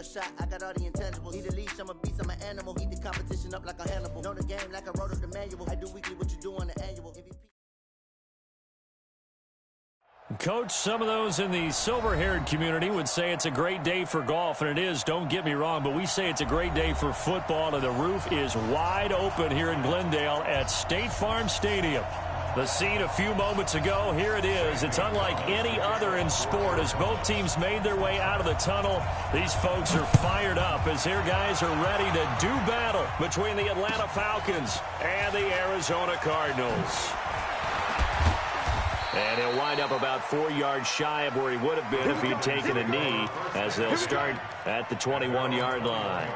a shot, I got all the intangibles. Need a leash, I'm a beast, I'm an animal. Heat the competition up like a Hannibal. Know the game like I wrote up the manual. I do weekly what you do on the annual. MVP. Coach, some of those in the silver-haired community would say it's a great day for golf, and it is, don't get me wrong, but we say it's a great day for football, and the roof is wide open here in Glendale at State Farm Stadium. The scene a few moments ago, here it is. It's unlike any other in sport as both teams made their way out of the tunnel. These folks are fired up as their guys are ready to do battle between the Atlanta Falcons and the Arizona Cardinals. And he'll wind up about 4 yards shy of where he would have been if he'd taken a knee, as they'll start at the 21-yard line.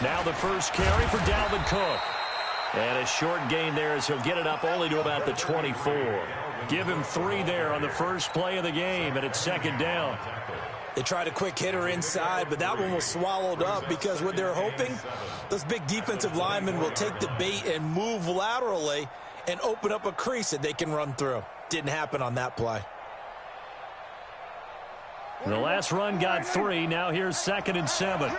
Now the first carry for Dalvin Cook. And a short gain there as he'll get it up only to about the 24. Give him 3 there on the first play of the game, and it's second down. They tried a quick hitter inside, but that one was swallowed up because what they're hoping, those big defensive linemen will take the bait and move laterally and open up a crease that they can run through. Didn't happen on that play. The last run got 3. Now here's 2nd and 7.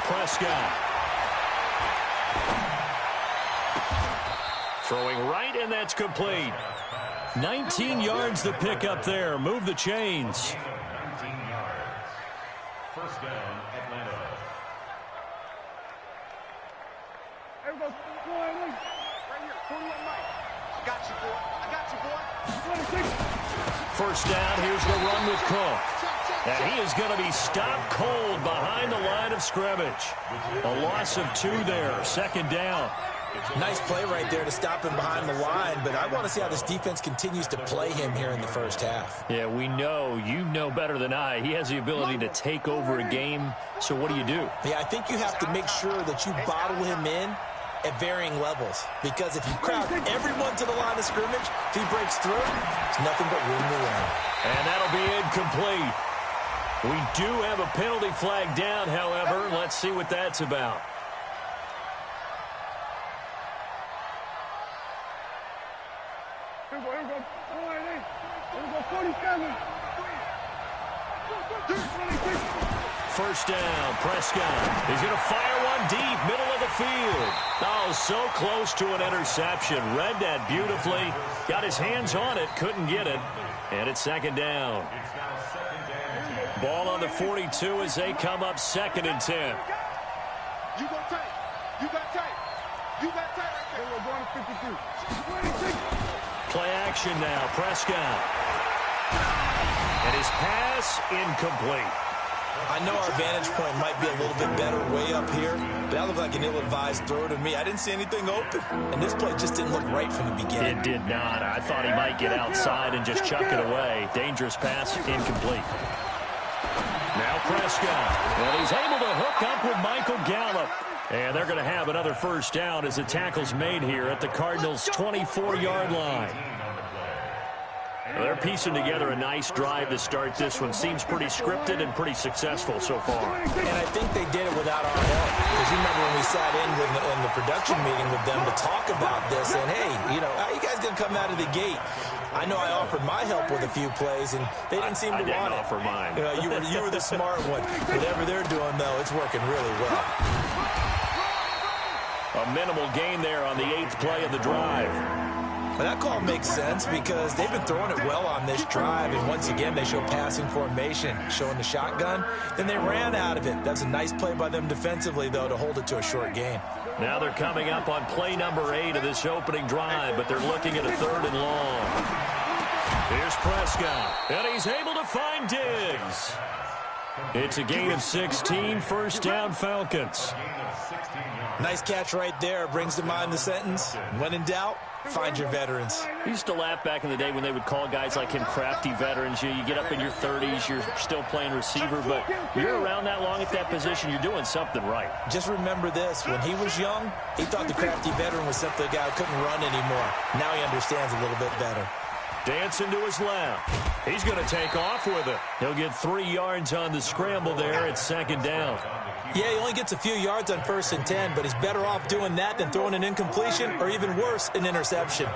Prescott. Throwing right, and that's complete. 19 yards the pick up there. Move the chains. 19 yards. First down, Atlanta. Everybody, right here. 41 Mike. I got you, boy. I got you, boy. First down, here's the run with Cook. And he is going to be stopped cold behind the line of scrimmage. A loss of 2 there. Second down. Nice play right there to stop him behind the line, but I want to see how this defense continues to play him here in the first half. Yeah, we know. You know better than I. He has the ability to take over a game. So what do you do? Yeah, I think you have to make sure that you bottle him in at varying levels, because if you crowd everyone to the line of scrimmage, if he breaks through, there's nothing but room to run. And that'll be incomplete. We do have a penalty flag down, however. Let's see what that's about. Here we go. Here we go, 47. First down, Prescott. He's going to fire one deep, middle of the field. Oh, so close to an interception. Read that beautifully. Got his hands on it, couldn't get it. And it's second down. Ball on the 42 as they come up 2nd and 10. You got tight. You got tight. You got tight right there. We're going to 52. Play action now, Prescott. And his pass incomplete. I know our vantage point might be a little bit better way up here, but that looked like an ill-advised throw to me. I didn't see anything open, and this play just didn't look right from the beginning. It did not. I thought he might get outside and just chuck it away. Dangerous pass, incomplete. Now Prescott, and he's able to hook up with Michael Gallup. And they're going to have another first down as the tackle's made here at the Cardinals' 24-yard line. They're piecing together a nice drive to start this one. Seems pretty scripted and pretty successful so far. And I think they did it without our help. Because you remember when we sat in the production meeting with them to talk about this, and hey, how you guys going to come out of the gate? I know I offered my help with a few plays, and they didn't seem to want it. I didn't offer mine. You were the smart one. Whatever they're doing, though, it's working really well. A minimal gain there on the 8th play of the drive. Well, that call makes sense because they've been throwing it well on this drive, and once again they show passing formation, showing the shotgun. Then they ran out of it. That's a nice play by them defensively, though, to hold it to a short gain. Now they're coming up on play number 8 of this opening drive, but they're looking at a 3rd and long. Here's Prescott, and he's able to find Diggs. It's a gain of 16, first down Falcons. Nice catch right there. Brings to mind the sentence, when in doubt, find your veterans. I used to laugh back in the day when they would call guys like him crafty veterans. You get up in your 30s, you're still playing receiver, but you're around that long at that position, you're doing something right. Just remember this, when he was young, he thought the crafty veteran was simply a guy who couldn't run anymore. Now he understands a little bit better. Dancing to his left. He's going to take off with it. He'll get 3 yards on the scramble there. It's second down. Yeah, he only gets a few yards on 1st and 10, but he's better off doing that than throwing an incompletion or even worse, an interception.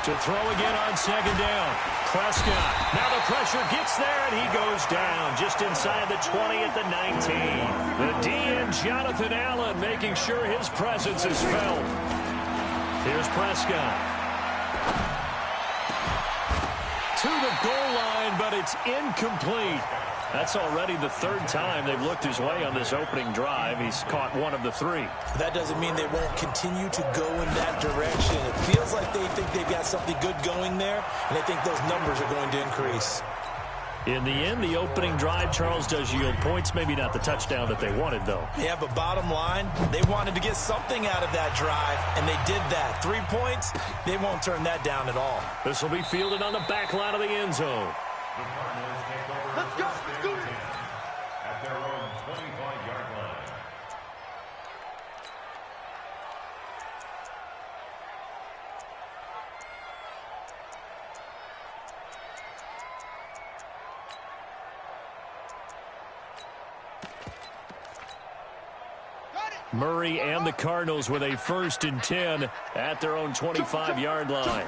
To throw again on second down. Prescott. Now the pressure gets there, and he goes down just inside the 20 at the 19. The DN, Jonathan Allen, making sure his presence is felt. Here's Prescott. To the goal line, but it's incomplete. That's already the 3rd time they've looked his way on this opening drive. He's caught 1 of the 3. That doesn't mean they won't continue to go in that direction. It feels like they think they've got something good going there, and they think those numbers are going to increase. In the end, the opening drive, Charles, does yield points. Maybe not the touchdown that they wanted, though. Yeah, but bottom line, they wanted to get something out of that drive, and they did that. 3 points, they won't turn that down at all. This will be fielded on the back line of the end zone. Let's go. Let's do this. At their own 25-yard line. Murray and the Cardinals with a 1st and 10 at their own 25-yard line.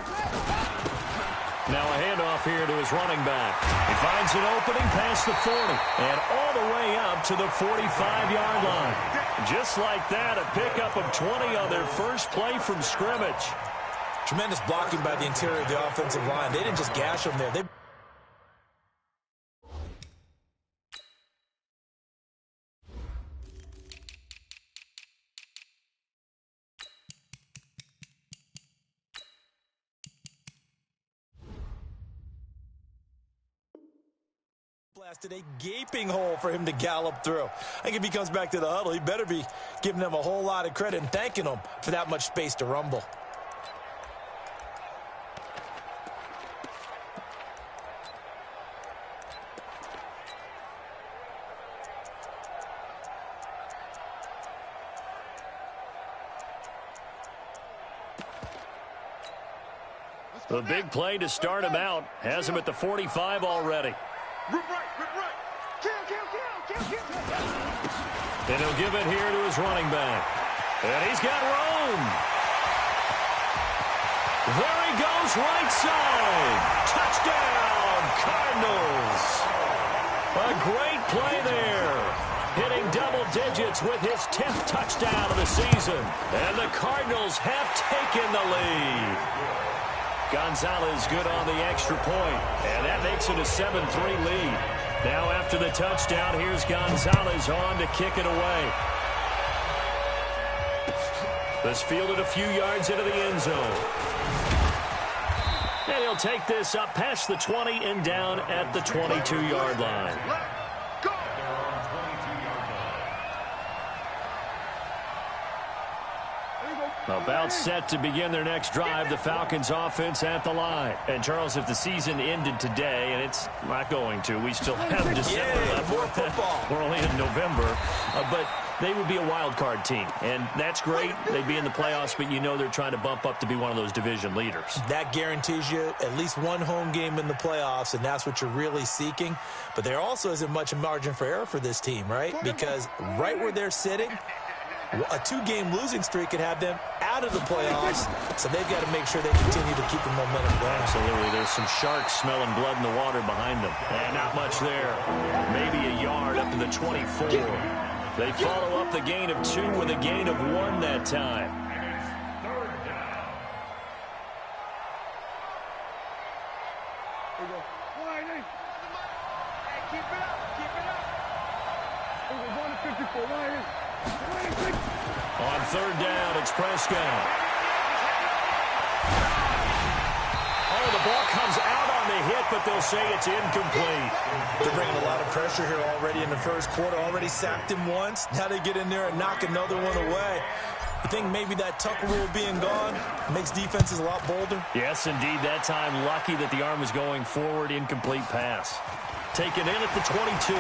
Now a handoff here to his running back. He finds an opening past the 40 and all the way up to the 45-yard line. Just like that, a pickup of 20 on their first play from scrimmage. Tremendous blocking by the interior of the offensive line. They didn't just gash them there. They blasted a gaping hole for him to gallop through. I think if he comes back to the huddle, he better be giving them a whole lot of credit and thanking them for that much space to rumble. The big play to start him out has him at the 45 already. Rip right. Kill. And he'll give it here to his running back. And he's got room. There he goes, right side. Touchdown, Cardinals. A great play there. Hitting double digits with his 10th touchdown of the season. And the Cardinals have taken the lead. Gonzalez good on the extra point, and that makes it a 7-3 lead. Now after the touchdown, here's Gonzalez on to kick it away. This fielded a few yards into the end zone. And he'll take this up past the 20 and down at the 22-yard line. About set to begin their next drive, the Falcons offense at the line. And Charles, if the season ended today, and it's not going to, we still have December left. More football. We're only in November, but they would be a wild card team, and that's great. They'd be in the playoffs, but you know they're trying to bump up to be one of those division leaders. That guarantees you at least one home game in the playoffs, and that's what you're really seeking. But there also isn't much margin for error for this team, right? Because right where they're sitting, a 2-game losing streak could have them out of the playoffs, so they've got to make sure they continue to keep the momentum going. Absolutely. There's some sharks smelling blood in the water behind them. And not much there. Maybe a yard up to the 24. They follow up the gain of 2 with a gain of 1 that time. On 3rd down, it's Prescott. Oh, the ball comes out on the hit, but they'll say it's incomplete. They're bringing a lot of pressure here already in the first quarter. Already sacked him once. Now they get in there and knock another one away. I think maybe that Tucker rule being gone makes defenses a lot bolder. Yes, indeed. That time, lucky that the arm was going forward. Incomplete pass. Taken in at the 22.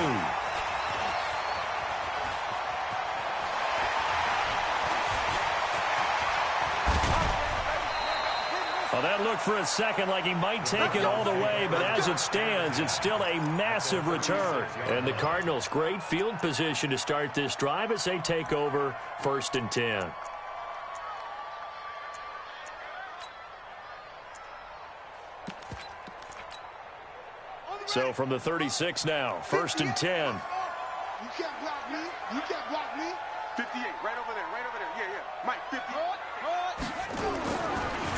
Well, that looked for a second like he might take it all the way, but as it stands, it's still a massive return. And the Cardinals, great field position to start this drive as they take over 1st and 10. So from the 36 now, 1st and 10. You can't block me. You can't block me. 58, right over there, right over there. Yeah, yeah. Mike, 50.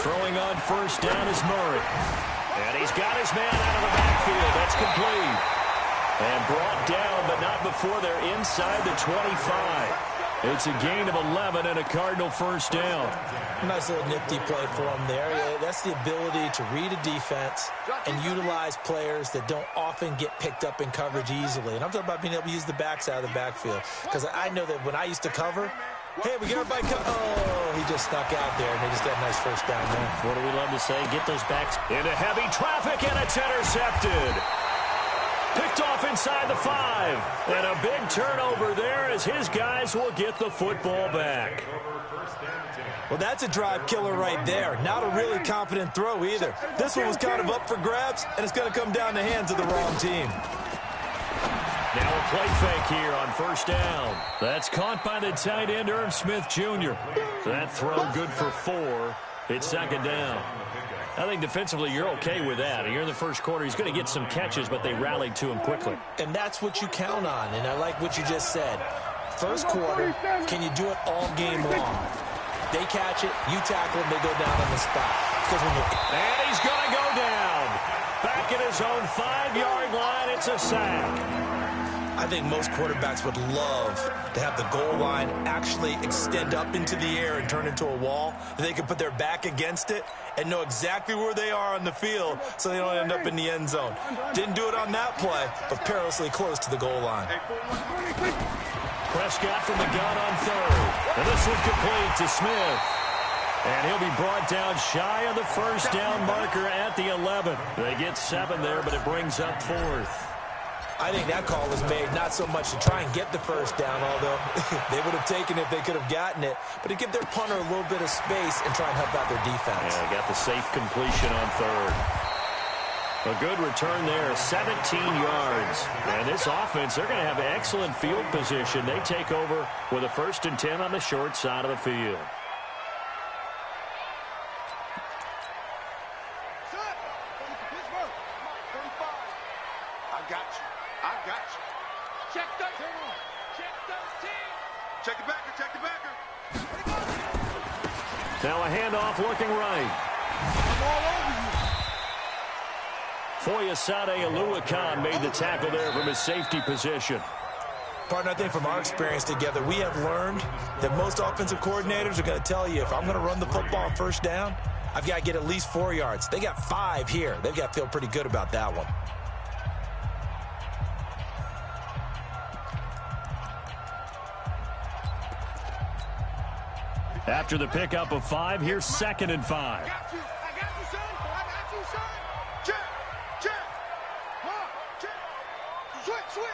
Throwing on 1st down is Murray. And he's got his man out of the backfield. That's complete. And brought down, but not before they're inside the 25. It's a gain of 11 and a Cardinal 1st down. Nice little nifty play for him there. Yeah, that's the ability to read a defense and utilize players that don't often get picked up in coverage easily. And I'm talking about being able to use the backs out of the backfield. Because I know that when I used to cover, hey, we get everybody oh, he just snuck out there, and they just got a nice 1st down there. What do we love to say? Get those backs into heavy traffic, and it's intercepted. Picked off inside the 5. And a big turnover there as his guys will get the football back. Well, that's a drive killer right there. Not a really confident throw either. This one was kind of up for grabs, and it's going to come down the hands of the wrong team. Now a play fake here on 1st down. That's caught by the tight end, Irv Smith Jr. That throw good for 4. It's 2nd down. I think defensively you're okay with that. Here in the first quarter, he's going to get some catches, but they rallied to him quickly. And that's what you count on, and I like what you just said. First quarter, can you do it all game long? They catch it, you tackle them, they go down on the spot. And he's going to go down. Back at his own 5-yard line, it's a sack. I think most quarterbacks would love to have the goal line actually extend up into the air and turn into a wall. They can put their back against it and know exactly where they are on the field so they don't end up in the end zone. Didn't do it on that play, but perilously close to the goal line. Prescott from the gun on 3rd. And this one complete to Smith. And he'll be brought down shy of the 1st down marker at the 11. They get 7 there, but it brings up 4th. I think that call was made not so much to try and get the 1st down, although they would have taken it if they could have gotten it, but to give their punter a little bit of space and try and help out their defense. Yeah, they got the safe completion on 3rd. A good return there, 17 yards. And this offense, they're going to have excellent field position. They take over with a 1st and 10 on the short side of the field. Now a handoff looking right. Foyesade Aluakan made the tackle there from his safety position. Partner, I think from our experience together, we have learned that most offensive coordinators are going to tell you, if I'm going to run the football on 1st down, I've got to get at least 4 yards. They got 5 here. They've got to feel pretty good about that one. After the pickup of 5, here's 2nd and 5. I got you, son. I got you, son. Check. Check. Switch.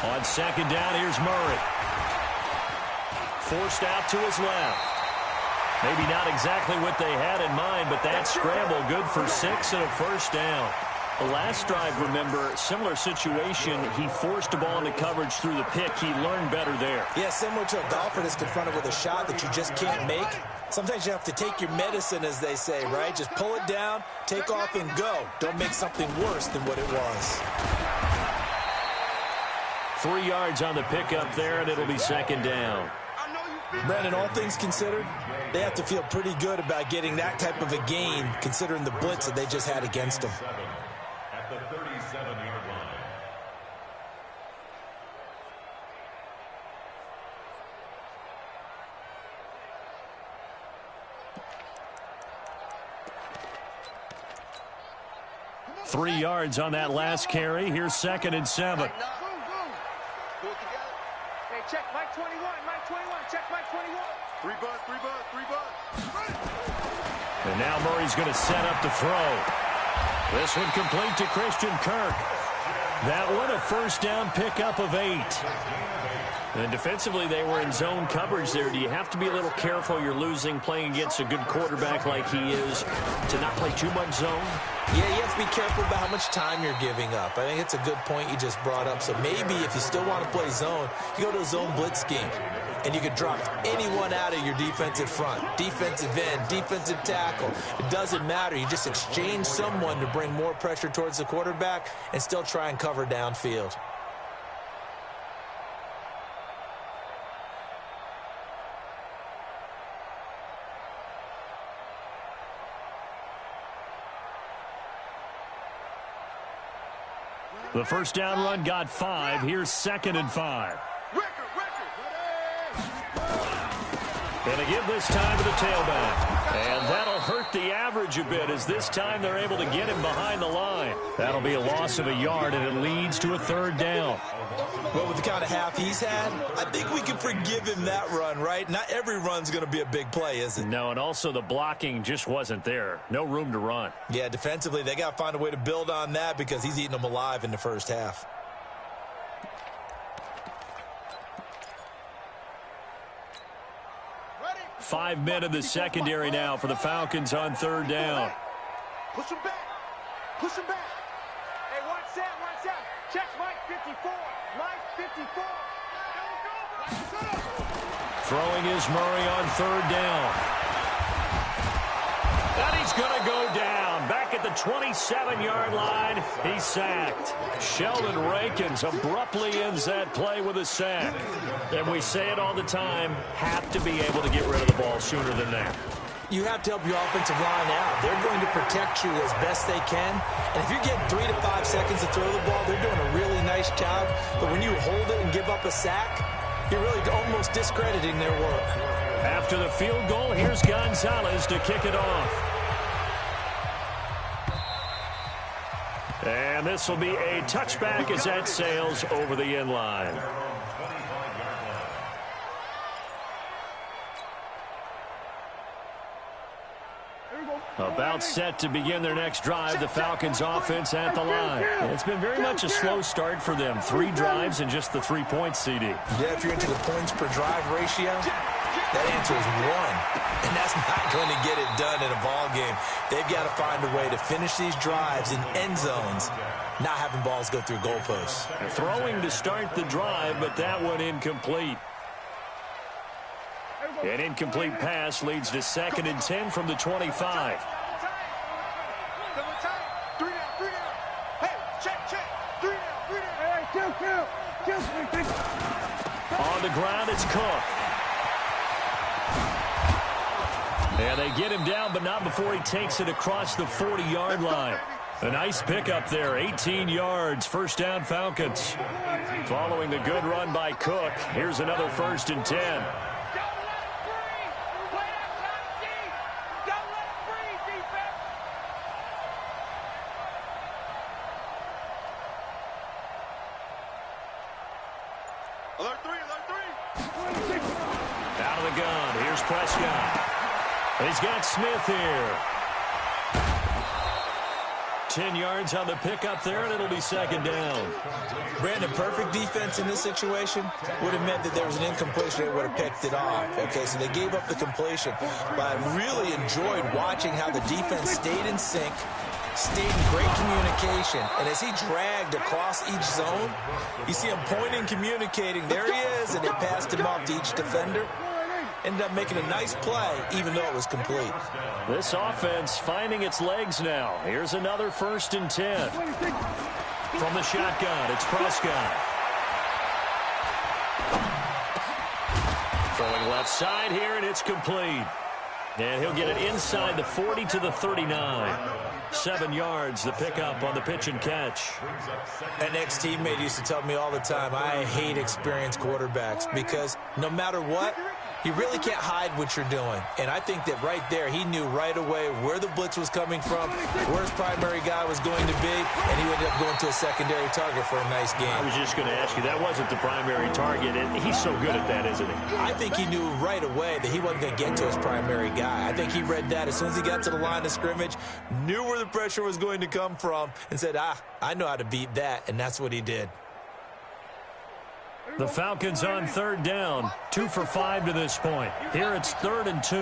On 2nd down, here's Murray. Forced out to his left. Maybe not exactly what they had in mind, but that scramble good for 6 and a 1st down. The last drive, remember, similar situation. He forced the ball into coverage through the pick. He learned better there. Yeah, similar to a golfer that's confronted with a shot that you just can't make. Sometimes you have to take your medicine, as they say, right? Just pull it down, take off, and go. Don't make something worse than what it was. 3 yards on the pickup there, and it'll be 2nd down. Brandon, all things considered, they have to feel pretty good about getting that type of a gain, considering the blitz that they just had against them. At the 37-yard line. 3 yards on that last carry. Here's 2nd and 7. Pull it together. Hey, check Mike 21. Mike 21. Check Mike 21. 3 bud, 3 bud, 3 bud. And now Murray's going to set up to throw. This one complete to Christian Kirk. That one a first down pickup of 8. And defensively, they were in zone coverage there. Do you have to be a little careful? You're losing playing against a good quarterback like he is to not play too much zone? Yeah, you have to be careful about how much time you're giving up. I think it's a good point you just brought up. So maybe if you still want to play zone, you go to a zone blitz scheme. And you can drop anyone out of your defensive front. Defensive end, defensive tackle. It doesn't matter. You just exchange someone to bring more pressure towards the quarterback and still try and cover downfield. The first down run got 5. Here's 2nd and 5. And they give this time to the tailback. And that'll hurt the average a bit as this time they're able to get him behind the line. That'll be a loss of a yard, and it leads to a 3rd down. Well, with the kind of half he's had, I think we can forgive him that run, right? Not every run's going to be a big play, is it? No, and also the blocking just wasn't there. No room to run. Yeah, defensively, they got to find a way to build on that because he's eating them alive in the first half. Ready? 5 men in the secondary now for the Falcons on 3rd down. Push him back. Push him back. Hey, watch that, watch that. Check Mike 54. Mike 54. Throwing is Murray on 3rd down. And he's going to go down. Back at the 27-yard line, he's sacked. Sheldon Rankins abruptly ends that play with a sack. And we say it all the time, have to be able to get rid of the ball sooner than that. You have to help your offensive line out. They're going to protect you as best they can. And if you're getting 3 to 5 seconds to throw the ball, they're doing a really nice job. But when you hold it and give up a sack, you're really almost discrediting their work. After the field goal, here's Gonzalez to kick it off. And this will be a touchback as that sails over the end line. About set to begin their next drive, the Falcons offense at the line. It's been very much a slow start for them. 3 drives and just the 3 points, CD. Yeah, if you're into the points per drive ratio, that answer is 1. And that's not going to get it done in a ball game. They've got to find a way to finish these drives in end zones, not having balls go through goalposts. Throwing to start the drive, but that one incomplete. An incomplete pass leads to 2nd and 10 from the 25. 3 down. Hey, check. 3 down. Hey, kill. On the ground, it's Cook. And they get him down, but not before he takes it across the 40-yard line. A nice pickup there, 18 yards, first down Falcons. Following the good run by Cook, here's another 1st and 10. Out of the gun, here's Prescott. He's got Smith here. 10 yards on the pickup there, and it'll be 2nd down. Brandon, perfect defense in this situation would have meant that there was an incompletion. They would have picked it off. Okay, so they gave up the completion. But I really enjoyed watching how the defense stayed in sync, stayed in great communication. And as he dragged across each zone, you see him pointing, communicating. There he is, and they passed him off to each defender. Ended up making a nice play, even though it was complete. This offense finding its legs now. Here's another 1st and 10. From the shotgun, it's Prescott. Throwing left side here, and it's complete. And he'll get it inside the 40 to the 39. 7 yards, the pickup on the pitch and catch. An ex-teammate used to tell me all the time, I hate experienced quarterbacks because no matter what, You really can't hide what you're doing. And I think that right there, he knew right away where the blitz was coming from, where his primary guy was going to be, and he ended up going to a secondary target for a nice game. I was just going to ask you, that wasn't the primary target, and he's so good at that, isn't he? I think he knew right away that he wasn't going to get to his primary guy. I think he read that as soon as he got to the line of scrimmage, knew where the pressure was going to come from, and said, I know how to beat that, and that's what he did. The Falcons on third down, 2 for 5 to this point. Here it's 3rd and 2.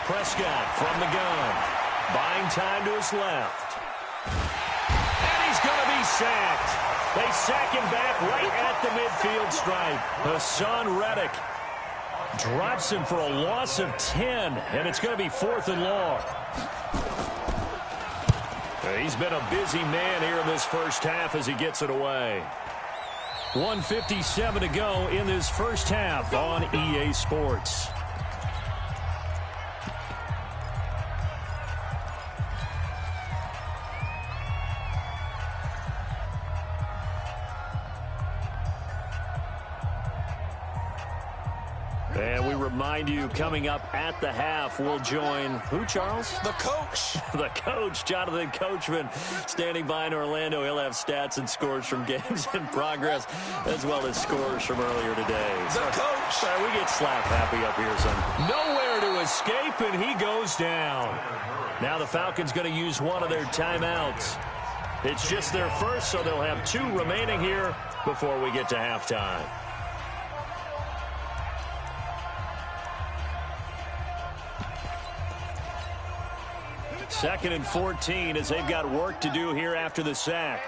Prescott from the gun, buying time to his left. And he's going to be sacked. They sack him back right at the midfield stripe. Hassan Reddick drops him for a loss of 10, and it's going to be 4th and long. He's been a busy man here in this first half as he gets it away. 1:57 to go in this first half on EA Sports. And we remind you, coming up at the half, we'll join who, Charles? The coach. The coach, Jonathan Coachman, standing by in Orlando. He'll have stats and scores from games in progress, as well as scores from earlier today. The coach. Sorry, we get slap happy up here, son. Nowhere to escape, and he goes down. Now the Falcons going to use one of their timeouts. It's just their first, so they'll have 2 remaining here before we get to halftime. 2nd and 14 as they've got work to do here after the sack.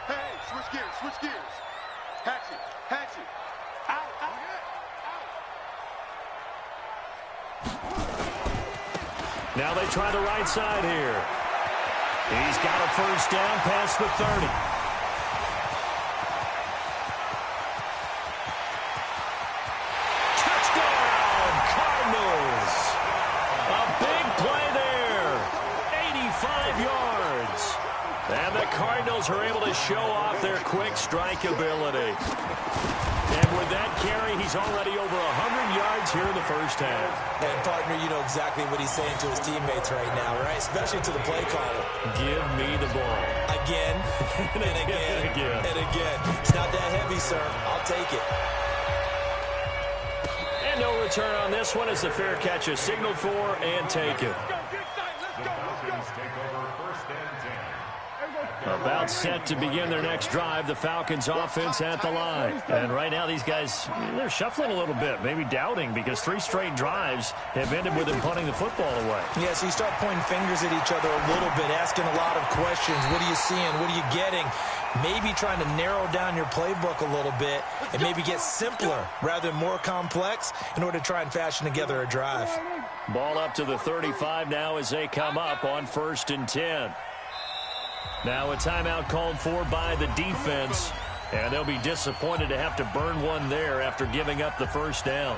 Hey, switch gears. Hatch it. Out. Now they try the right side here. He's got a first down past the 30. Touchdown, Cardinals. A big play there. 85 yards. And the Cardinals are able to show off their quick strike ability. And with that carry, he's already over 100 yards here in the first half. And, partner, you know exactly what he's saying to his teammates right now, right? Especially to the play caller. Give me the ball. Again, and again, and again. It's not that heavy, sir. I'll take it. And no return on this one as the fair catch is signaled for and taken. About set to begin their next drive, the Falcons offense at the line. And right now these guys, they're shuffling a little bit, maybe doubting, because 3 straight drives have ended with them punting the football away. Yeah, so you start pointing fingers at each other a little bit, asking a lot of questions. What are you seeing? What are you getting? Maybe trying to narrow down your playbook a little bit and maybe get simpler rather than more complex in order to try and fashion together a drive. Ball up to the 35 now as they come up on 1st and 10. Now a timeout called for by the defense, and they'll be disappointed to have to burn one there after giving up the first down.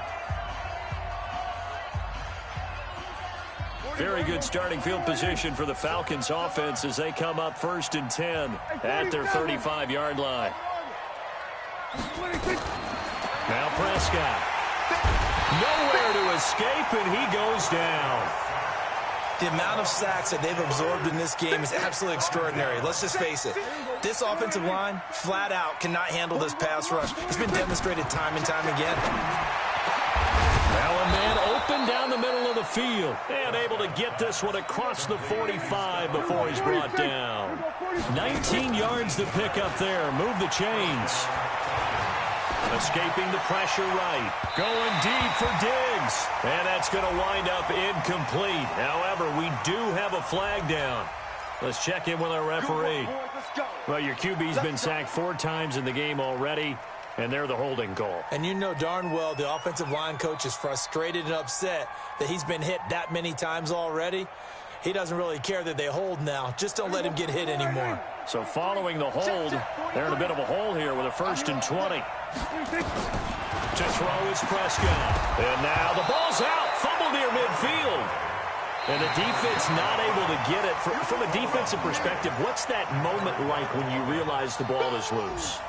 Very good starting field position for the Falcons offense as they come up 1st and 10 at their 35-yard line. Now Prescott. Nowhere to escape, and he goes down. The amount of sacks that they've absorbed in this game is absolutely extraordinary. Let's just face it. This offensive line, flat out, cannot handle this pass rush. It's been demonstrated time and time again. Now a man open down the middle of the field and able to get this one across the 45 before he's brought down. 19 yards to pick up there. Move the chains. Escaping the pressure right. Going deep for Diggs. And that's going to wind up incomplete. However, we do have a flag down. Let's check in with our referee. Well, your QB's been sacked 4 times in the game already, and they're the holding call. And you know darn well the offensive line coach is frustrated and upset that he's been hit that many times already. He doesn't really care that they hold now. Just don't let him get hit anymore. So following the hold, they're in a bit of a hole here with a 1st and 20. To throw is Prescott. And now the ball's out. Fumble near midfield. And the defense not able to get it. From a defensive perspective, what's that moment like when you realize the ball is loose?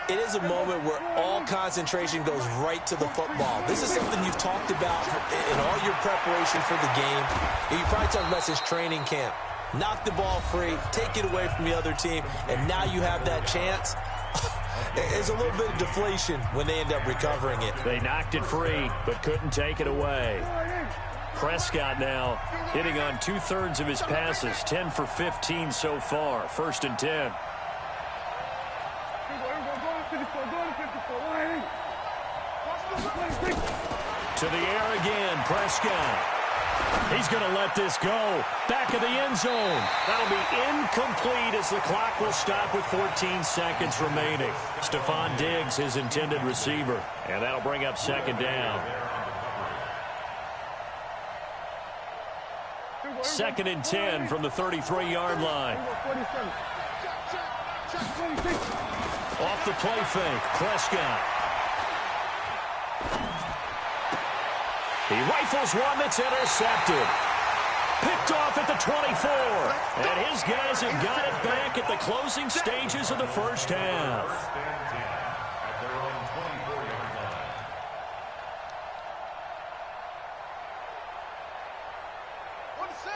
It is a moment where all concentration goes right to the football. This is something you've talked about in all your preparation for the game. You probably talked about since training camp. Knock the ball free, take it away from the other team, and now you have that chance. There's a little bit of deflation when they end up recovering it. They knocked it free, but couldn't take it away. Prescott now hitting on 2/3 of his passes, 10 for 15 so far. 1st and 10. To the air again, Prescott. He's going to let this go. Back of the end zone. That'll be incomplete as the clock will stop with 14 seconds remaining. Stephon Diggs, his intended receiver. And that'll bring up 2nd down. 2nd and 10 from the 33-yard line. Off the play fake, Prescott. He rifles one that's intercepted. Picked off at the 24. And his guys have got it back at the closing stages of the first half.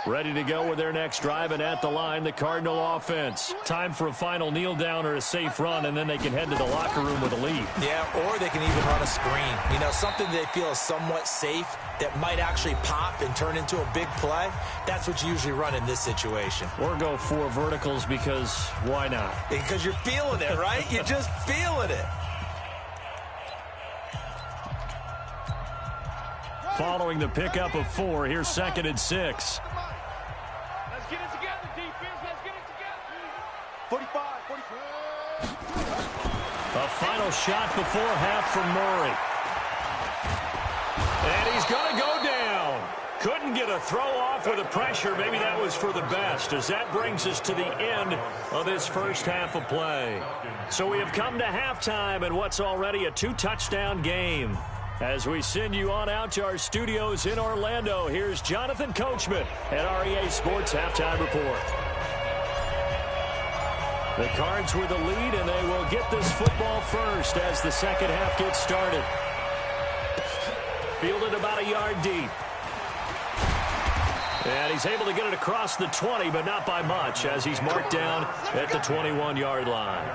Ready to go with their next drive, and at the line, the Cardinal offense. Time for a final kneel down or a safe run, and then they can head to the locker room with a lead. Yeah, or they can even run a screen. You know, something they feel is somewhat safe that might actually pop and turn into a big play. That's what you usually run in this situation. Or go 4 verticals because why not? Because you're feeling it, right? You're just feeling it. Following the pickup of 4, here's 2nd and 6. Let's get it together, defense. Let's get it together. 45, 45. A final shot before half from Murray. And he's going to go down. Couldn't get a throw off with the pressure. Maybe that was for the best, as that brings us to the end of this first half of play. So we have come to halftime in what's already a 2-touchdown game. As we send you on out to our studios in Orlando, here's Jonathan Coachman at REA Sports Halftime Report. The Cards with the lead, and they will get this football first as the second half gets started. Fielded about a yard deep. And he's able to get it across the 20, but not by much, as he's marked down at the 21-yard line.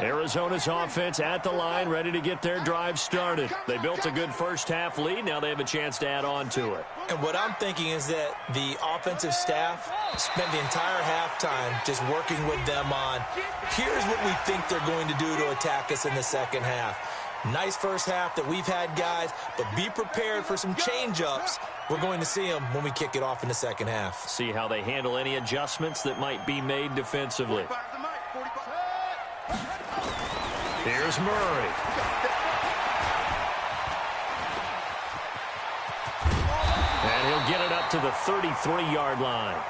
Arizona's offense at the line, ready to get their drive started. They built a good first-half lead. Now they have a chance to add on to it. And what I'm thinking is that the offensive staff spent the entire halftime just working with them on, here's what we think they're going to do to attack us in the second half. Nice first half that we've had, guys, but be prepared for some change-ups. We're going to see them when we kick it off in the second half. See how they handle any adjustments that might be made defensively. Here's Murray. And he'll get it up to the 33-yard line.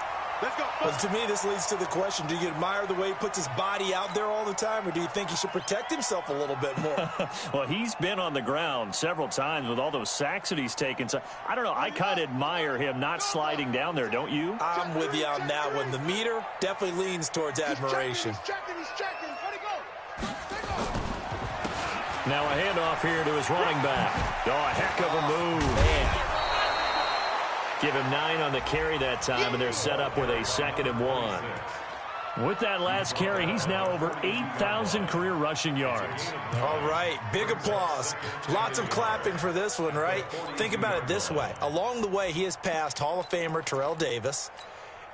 Well, to me, this leads to the question, do you admire the way he puts his body out there all the time, or do you think he should protect himself a little bit more? Well, he's been on the ground several times with all those sacks that he's taken. So I don't know. I kind of admire him not sliding down there, don't you? I'm with you on that one. The meter definitely leans towards admiration. He's checking. Where'd he go? Now a handoff here to his running back. Oh, a heck of a move. Man. Give him 9 on the carry that time, and they're set up with a 2nd and 1. With that last carry, he's now over 8,000 career rushing yards. All right, big applause. Lots of clapping for this one, right? Think about it this way. Along the way, he has passed Hall of Famer Terrell Davis,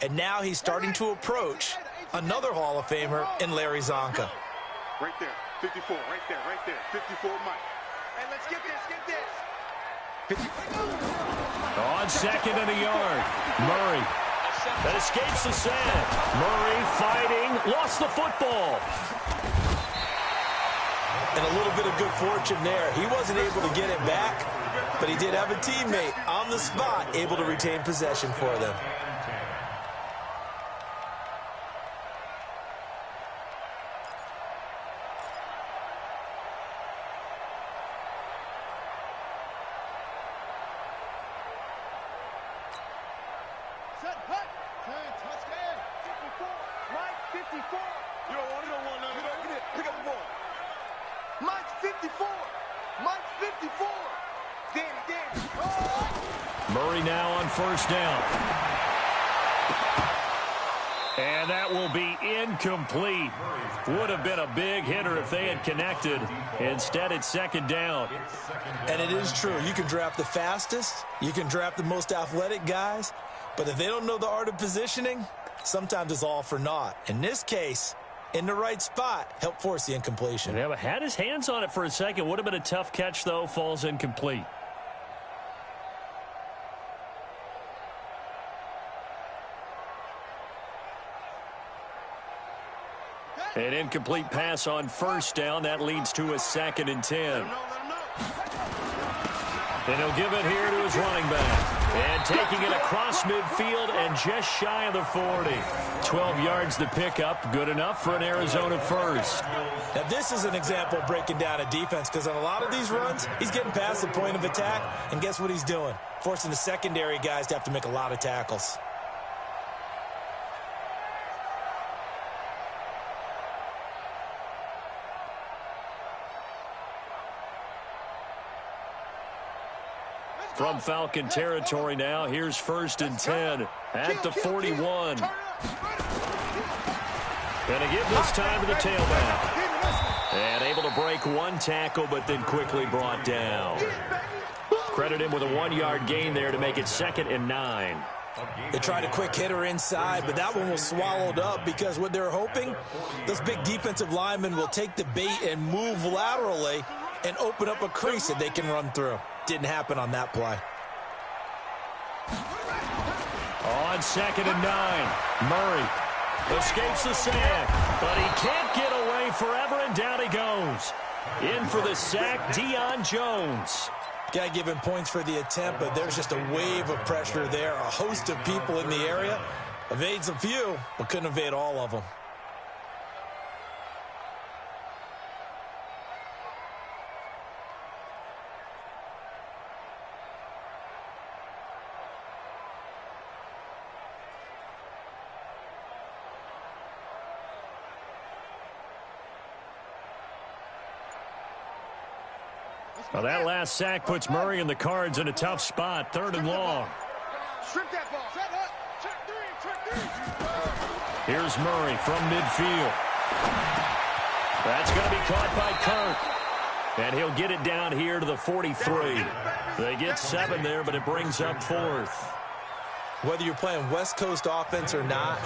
and now he's starting to approach another Hall of Famer in Larry Zonka. Right there, 54, right there, 54, Mike. Hey, let's get this. On 2nd and a yard, Murray. That escapes the sack. Murray fighting, lost the football. And a little bit of good fortune there. He wasn't able to get it back, but he did have a teammate on the spot able to retain possession for them. Set, hut. 10, touchdown. 54. Mike, 54. You don't want none. Get it. Pick up the ball. Mike's 54. Mike's 54. Danny. Oh. Murray now on first down. And that will be incomplete. Would have been a big hitter if they had connected. Instead, it's second down. And it is true. You can draft the fastest. You can draft the most athletic guys. But if they don't know the art of positioning, sometimes it's all for naught. In this case, in the right spot, help force the incompletion. Yeah, but had his hands on it for a second. Would have been a tough catch, though. Falls incomplete. An incomplete pass on first down. That leads to a 2nd and 10. And he'll give it here to his running back. And taking it across midfield and just shy of the 40. 12 yards to pick up. Good enough for an Arizona first. Now, this is an example of breaking down a defense, because on a lot of these runs, he's getting past the point of attack. And guess what he's doing? Forcing the secondary guys to have to make a lot of tackles. From Falcon territory now, here's 1st and 10 at the 41. Gonna give this time to the tailback. And able to break one tackle, but then quickly brought down. Credit him with a 1-yard gain there to make it 2nd and 9. They tried a quick hitter inside, but that one was swallowed up because what they're hoping, those big defensive linemen will take the bait and move laterally and open up a crease that they can run through. Didn't happen on that play. On 2nd and 9, Murray escapes the sack, but he can't get away forever, and down he goes. In for the sack, Deion Jones. Got to give him points for the attempt, but there's just a wave of pressure there. A host of people in the area. Evades a few, but couldn't evade all of them. Well, that last sack puts Murray and the Cards in a tough spot. 3rd and long. Strip that ball. Set up. Check 3. Here's Murray from midfield. That's going to be caught by Kirk. And he'll get it down here to the 43. They get 7 there, but it brings up 4th. Whether you're playing West Coast offense or not,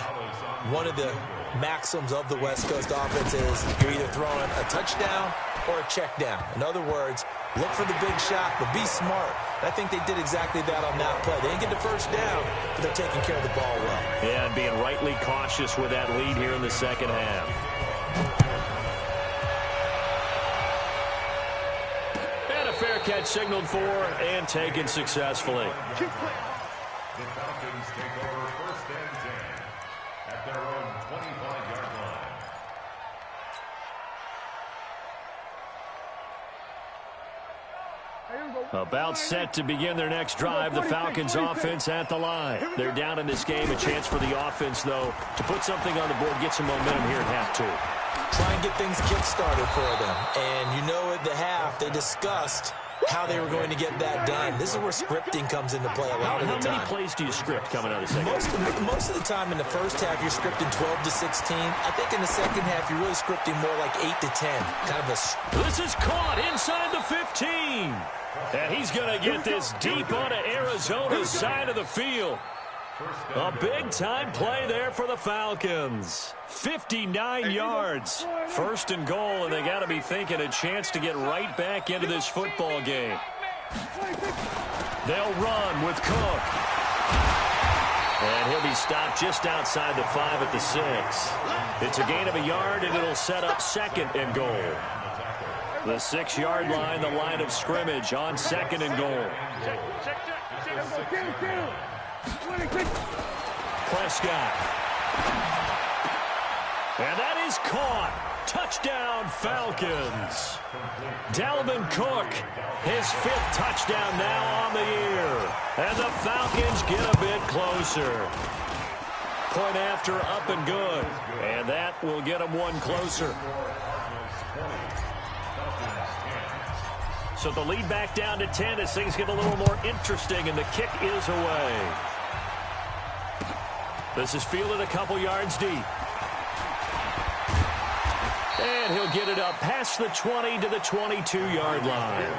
one of the maxims of the West Coast offense is you're either throwing a touchdown or a check down. In other words, look for the big shot, but be smart. I think they did exactly that on that play. They didn't get the first down, but they're taking care of the ball well. Yeah, and being rightly cautious with that lead here in the second half. And a fair catch signaled for and taken successfully. The Falcons take over 1st and 10 at their own 25-yard line. About set to begin their next drive, the Falcons offense at the line. They're down in this game. A chance for the offense, though, to put something on the board, get some momentum here at half 2. Try and get things kick-started for them. And you know at the half, they discussed how they were going to get that done. This is where scripting comes into play a lot of the time. How many plays do you script coming out of the second half? Most of the time in the first half, you're scripting 12 to 16. I think in the second half, you're really scripting more like 8 to 10. Kind of a... This is caught inside the 15. And he's going to get this deep onto Arizona's side of the field. A big-time play there for the Falcons. 59 yards. 1st and goal, and they got to be thinking a chance to get right back into this football game. They'll run with Cook. And he'll be stopped just outside the 5 at the 6. It's a gain of a yard, and it'll set up 2nd and goal. The 6-yard line, the line of scrimmage on 2nd and goal. Prescott. And that is caught. Touchdown, Falcons. Dalvin Cook, his 5th touchdown now on the year. And the Falcons get a bit closer. Point after, up and good. And that will get them one closer. So the lead back down to 10 as things get a little more interesting, and the kick is away. This is fielded a couple yards deep. And he'll get it up past the 20 to the 22-yard line.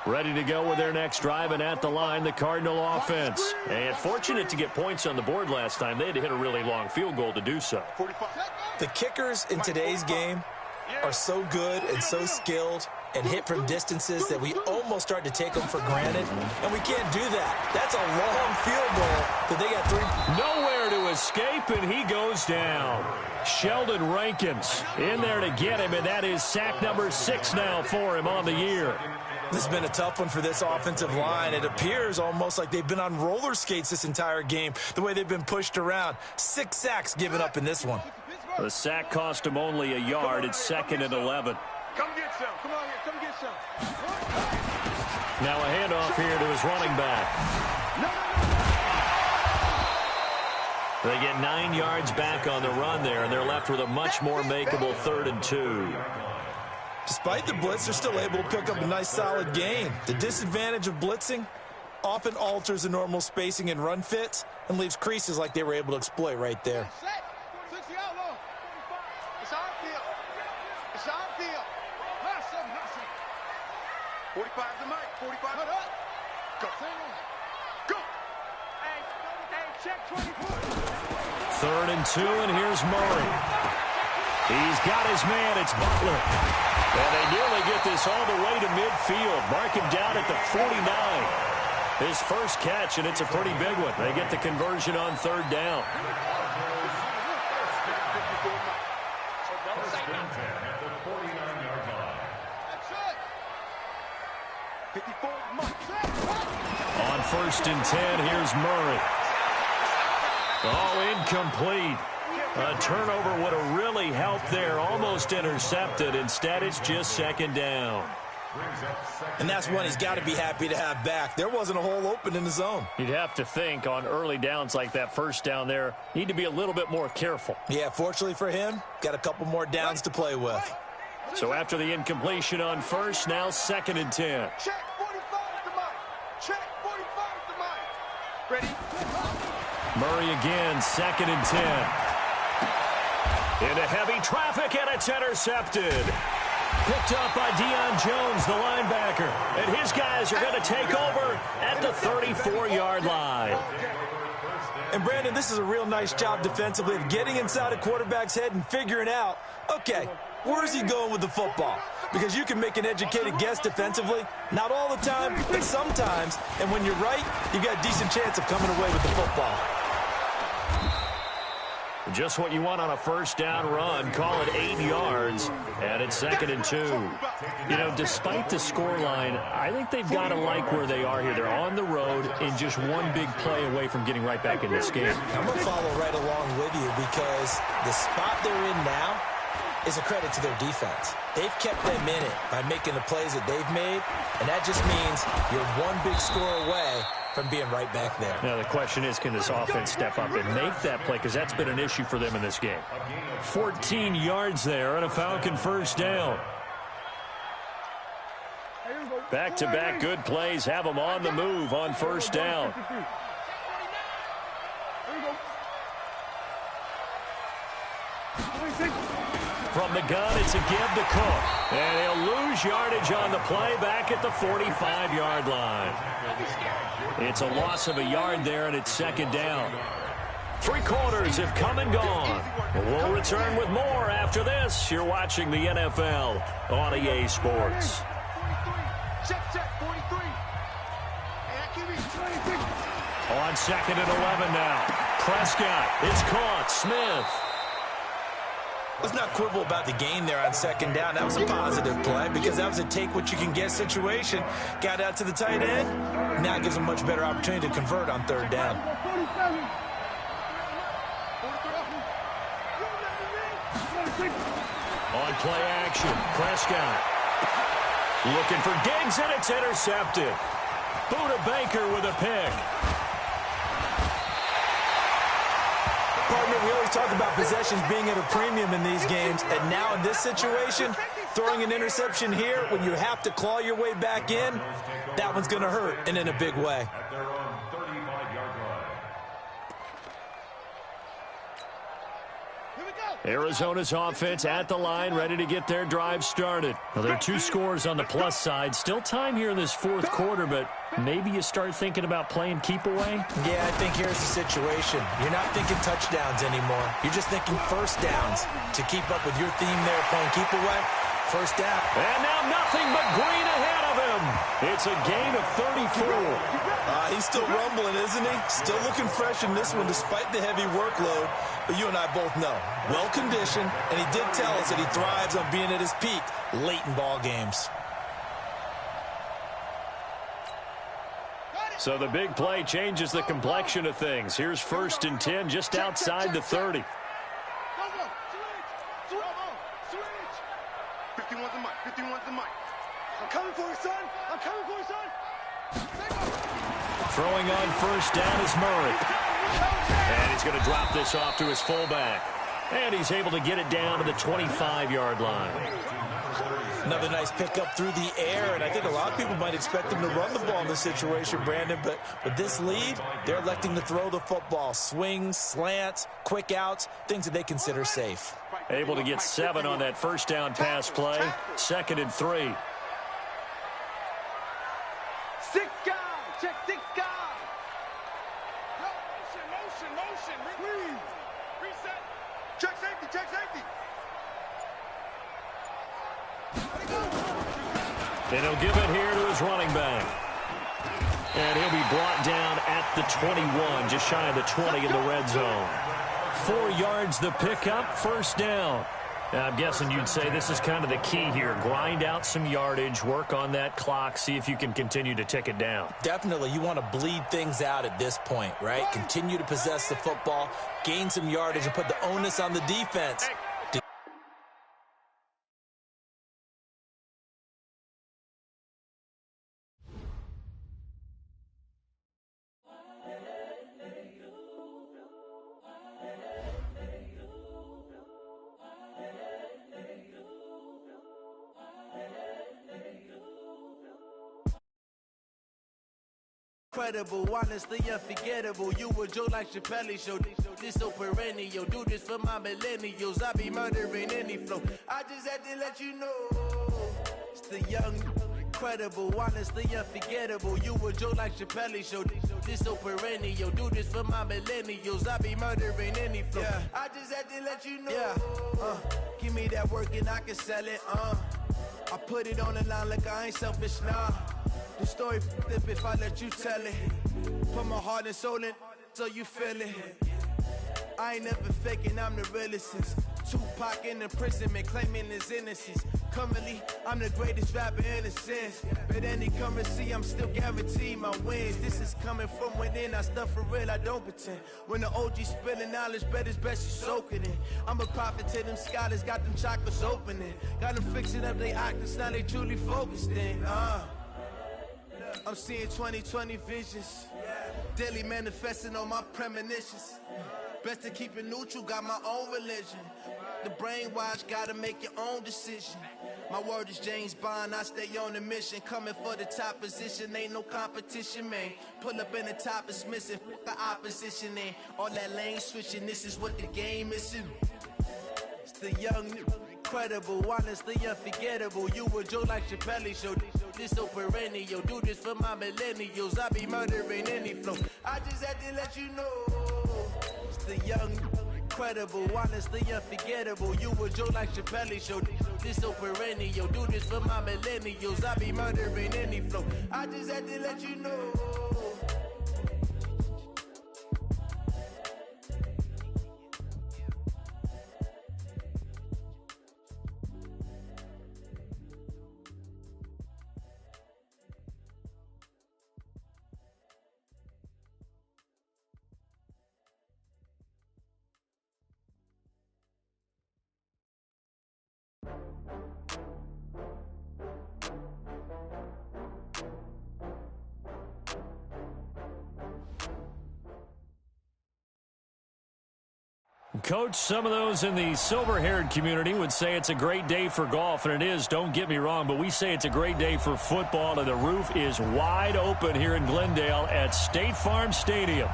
Ready to go with their next drive, and at the line, the Cardinal offense. And fortunate to get points on the board last time. They had to hit a really long field goal to do so. The kickers in today's game are so good and so skilled and hit from distances that we almost start to take them for granted, and we can't do that. That's a long field goal that they got three. Nowhere to escape, and he goes down. Sheldon Rankins in there to get him, and that is sack number 6 now for him on the year. This has been a tough one for this offensive line. It appears almost like they've been on roller skates this entire game, the way they've been pushed around. 6 sacks given up in this one. The sack cost him only a yard. It's 2nd and 11. Come get some. Come on here. Come get some. Now a handoff here to his running back. They get 9 yards back on the run there, and they're left with a much more makeable 3rd and 2. Despite the blitz, they're still able to pick up a nice, solid gain. The disadvantage of blitzing often alters the normal spacing and run fits and leaves creases like they were able to exploit right there. It's our field. It's our field. 45 to Mike. 45. Go. Go. Hey, check 24. 3rd and 2, and here's Murray. He's got his man. It's Butler. And they nearly get this all the way to midfield. Mark him down at the 49. His first catch, and it's a pretty big one. They get the conversion on 3rd down. On 1st and 10, here's Murray. Oh, incomplete. A turnover would have really helped there. Almost intercepted. Instead, it's just 2nd down. And that's one he's got to be happy to have back. There wasn't a hole open in the zone. You'd have to think on early downs like that, 1st down there, need to be a little bit more careful. Yeah, fortunately for him, got a couple more downs to play with. So after the incompletion on 1st, now 2nd and 10. Check 45 to Mike. Check 45 to Mike. Ready? Murray again, 2nd and 10. Into heavy traffic, and it's intercepted. Picked up by Deion Jones, the linebacker. And his guys are going to take over at the 34-yard line. And, Brandon, this is a real nice job defensively of getting inside a quarterback's head and figuring out, okay, where is he going with the football? Because you can make an educated guess defensively. Not all the time, but sometimes. And when you're right, you've got a decent chance of coming away with the football. Just what you want on a 1st down run. Call it 8 yards, and it's 2nd and 2. You know, despite the scoreline, I think they've got to like where they are here. They're on the road and just one big play away from getting right back in this game. I'm going to follow right along with you because the spot they're in now is a credit to their defense. They've kept them in it by making the plays that they've made, and that just means you're one big score away from being right back there. Now, the question is, can this offense step up and make that play? Because that's been an issue for them in this game. 14 yards there and a Falcon 1st down. Back-to-back good plays have them on the move on 1st down. From the gun, it's a give to Cook. And he'll lose yardage on the play back at the 45-yard line. It's a loss of a yard there, and it's 2nd down. 3 quarters have come and gone. We'll return with more after this. You're watching the NFL on EA Sports. Check 43. On 2nd and 11 now. Prescott, it's caught. Smith. Let's not quibble about the gain there on 2nd down. That was a positive play because that was a take-what-you-can-get situation. Got out to the tight end. Now it gives them a much better opportunity to convert on 3rd down. On play action. Prescott looking for Diggs, and it's intercepted. Buda Baker with a pick. Partner, we always talk about possessions being at a premium in these games, and now in this situation, throwing an interception here when you have to claw your way back in, that one's going to hurt, and in a big way. At their own 35-yard line. Arizona's offense at the line, ready to get their drive started. Well, there are 2 scores on the plus side. Still time here in this fourth quarter, but maybe you start thinking about playing keep away? Yeah, I think here's the situation. You're not thinking touchdowns anymore. You're just thinking first downs. To keep up with your theme there, playing keep away, first down. And now nothing but green ahead of him. It's a gain of 34. He's still rumbling, isn't he? Still looking fresh in this one despite the heavy workload. But you and I both know, well-conditioned, and he did tell us that he thrives on being at his peak late in ball games. So the big play changes the complexion of things. Here's 1st and 10 just outside the 30. 51's the mic. 51's the mic. I'm coming for you, son. I'm coming for you, son. Throwing on first down is Murray. And he's going to drop this off to his fullback. And he's able to get it down to the 25-yard line. Another nice pickup through the air, and I think a lot of people might expect him to run the ball in this situation, Brandon, but with this lead, they're electing to throw the football. Swings, slants, quick outs, things that they consider safe. Able to get 7 on that first down pass play. 2nd and 3. 6 guys. Check 6 guys. Motion. Reset. Check safety. And he'll give it here to his running back. And he'll be brought down at the 21, just shy of the 20 in the red zone. 4 yards the pickup, first down. Now, I'm guessing you'd say this is kind of the key here. Grind out some yardage, work on that clock, see if you can continue to tick it down. Definitely, you want to bleed things out at this point, right? Continue to possess the football, gain some yardage, and put the onus on the defense. Incredible, honestly unforgettable. You a joke like Chappelle show. This so perennial. Do this for my millennials. I be murdering any flow. I just had to let you know. It's the young, incredible, honestly unforgettable. You a joke like Chappelle show. This so perennial. Do this for my millennials. I be murdering any flow. Yeah. I just had to let you know. Yeah. Give me that work and I can sell it. I put it on the line like I ain't selfish, nah. The story flip if I let you tell it. Put my heart and soul in so you feel it. I ain't never faking, I'm the realest since Tupac in imprisonment, claiming his innocence. Currently, I'm the greatest rapper in a sense. But any currency, I'm still guaranteed my wins. This is coming from within, I stuff for real, I don't pretend. When the OG spilling knowledge, bet it's best you soak it in. I'm a prophet to them scholars, got them chakras opening. Got them fixing up they octaves, now they truly focused in. I'm seeing 2020 visions. Daily manifesting on my premonitions. Best to keep it neutral, got my own religion. The brainwash, gotta make your own decision. My word is James Bond, I stay on a mission. Coming for the top position, ain't no competition, man. Pull up in the top, it's missing, the opposition, ain't all that lane switching, this is what the game is. It's the young, incredible, honestly unforgettable. You a joke like Chappelle show. This so perennial. Do this for my millennials. I be murdering any flow. I just had to let you know. It's the young, incredible, honestly unforgettable. You a joke like Chappelle show. This so perennial. Do this for my millennials. I be murdering any flow. I just had to let you know. Coach, some of those in the silver-haired community would say it's a great day for golf, and it is, don't get me wrong, but we say it's a great day for football, and the roof is wide open here in Glendale at State Farm Stadium.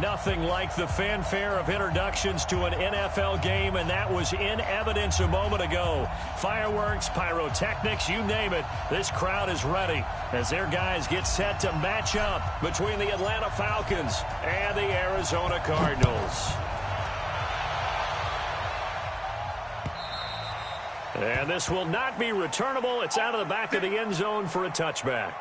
Nothing like the fanfare of introductions to an NFL game, and that was in evidence a moment ago. Fireworks, pyrotechnics, you name it. This crowd is ready as their guys get set to match up between the Atlanta Falcons and the Arizona Cardinals. And this will not be returnable. It's out of the back of the end zone for a touchback.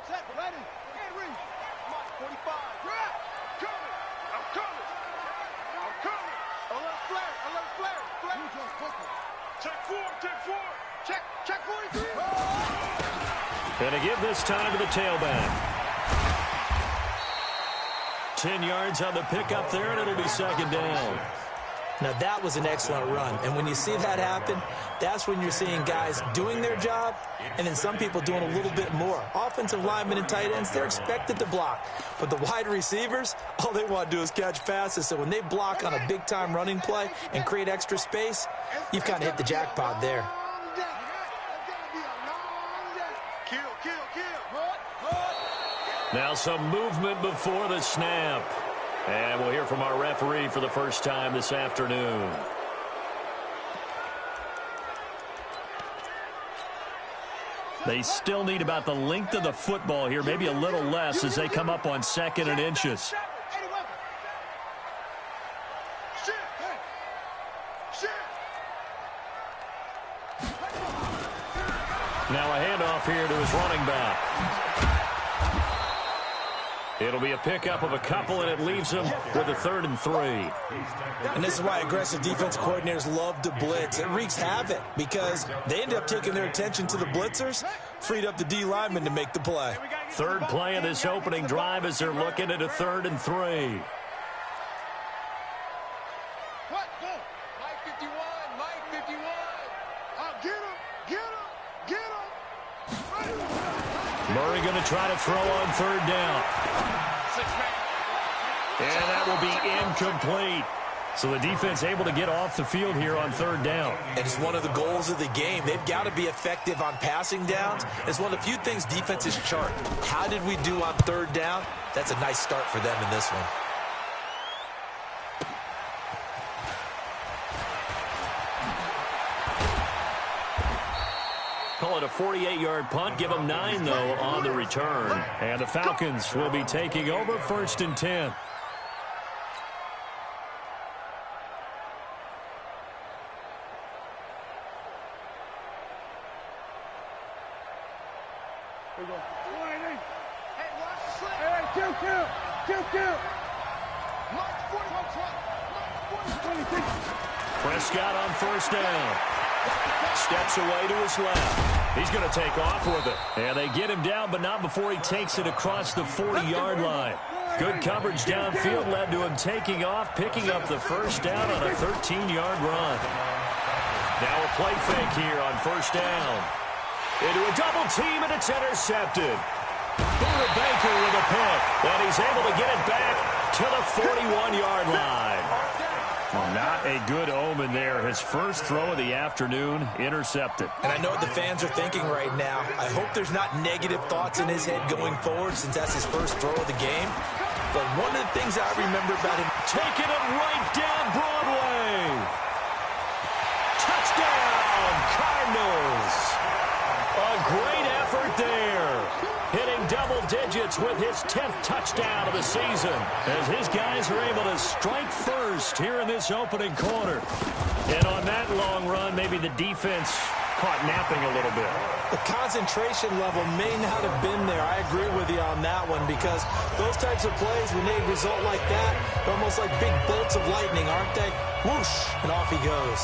Set, ready, and read. Mark 45. Grab. Coming. I'm coming. I'm coming. Alert flare. Alert flare. Flare. Check 4. Check 4. Check 43. And to give this time to the tailback. 10 yards on the pickup there, and it'll be second down. Now, that was an excellent run. And when you see that happen, that's when you're seeing guys doing their job and then some people doing a little bit more. Offensive linemen and tight ends, they're expected to block. But the wide receivers, all they want to do is catch passes. So when they block on a big-time running play and create extra space, you've kind of hit the jackpot there. Now some movement before the snap. And we'll hear from our referee for the first time this afternoon. They still need about the length of the football here, maybe a little less as they come up on 2nd and inches. Now a handoff here to his running back. It'll be a pickup of a couple, and it leaves them with a 3rd and 3. And this is why aggressive defense coordinators love to blitz. It wreaks havoc because they end up taking their attention to the blitzers, freed up the D linemen to make the play. Third play of this opening drive as they're looking at a 3rd and 3. What? Go. Mike 51. Mike 51. Get him. Get him. Get him. Murray going to try to throw on 3rd down. And that will be incomplete. So the defense able to get off the field here on 3rd down. And it's one of the goals of the game. They've got to be effective on passing downs. It's one of the few things defenses chart. How did we do on 3rd down? That's a nice start for them in this one. Call it a 48-yard punt. Give them 9, though, on the return. And the Falcons will be taking over 1st and 10. Prescott on 1st down. Steps away to his left. He's going to take off with it. And they get him down, but not before he takes it across the 40-yard line. Good coverage downfield led to him taking off, picking up the first down on a 13-yard run. Now a play fake here on first down. Into a double team, and it's intercepted. Buda Baker with a pick, and he's able to get it back to the 41-yard line. Well, not a good omen there. His first throw of the afternoon intercepted. And I know what the fans are thinking right now. I hope there's not negative thoughts in his head going forward since that's his first throw of the game. But one of the things I remember about him, taking it right down Broadway. Touchdown, Cardinals. A great effort there. Hitting double digits with his 10th touchdown of the season as his guys are able to strike first here in this opening quarter. And on that long run, maybe the defense caught napping a little bit. The concentration level may not have been there. I agree with you on that one because those types of plays, when they result like that, they're almost like big bolts of lightning, aren't they? Whoosh, and off he goes.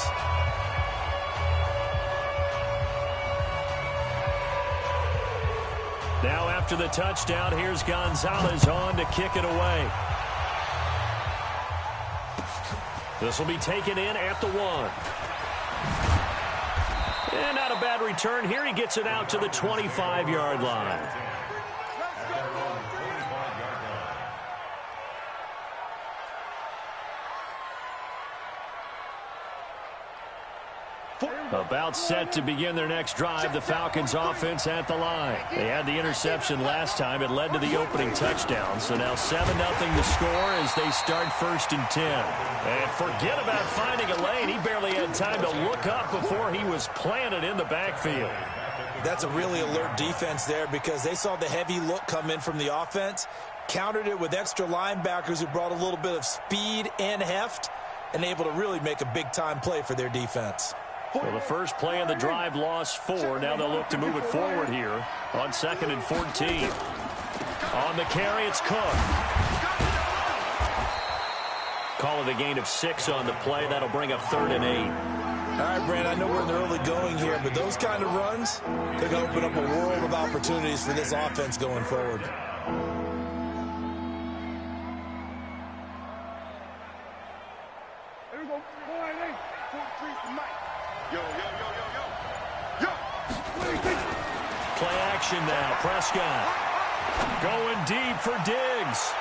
Now after the touchdown, here's Gonzalez on to kick it away. This will be taken in at the 1. And not a bad return here. He gets it out to the 25-yard line. About set to begin their next drive, the Falcons offense at the line. They had the interception last time. It led to the opening touchdown. So now 7-0 to score as they start 1st and 10. And forget about finding a lane. He barely had time to look up before he was planted in the backfield. That's a really alert defense there because they saw the heavy look come in from the offense, countered it with extra linebackers who brought a little bit of speed and heft, and able to really make a big-time play for their defense. Well, the first play of the drive lost 4. Now they'll look to move it forward here on 2nd and 14. On the carry, it's Cook. Call it a gain of 6 on the play. That'll bring up 3rd and 8. All right, Brand, I know we're in the early going here, but those kind of runs, they're going to open up a world of opportunities for this offense going forward. Play action now. Prescott going deep for Diggs.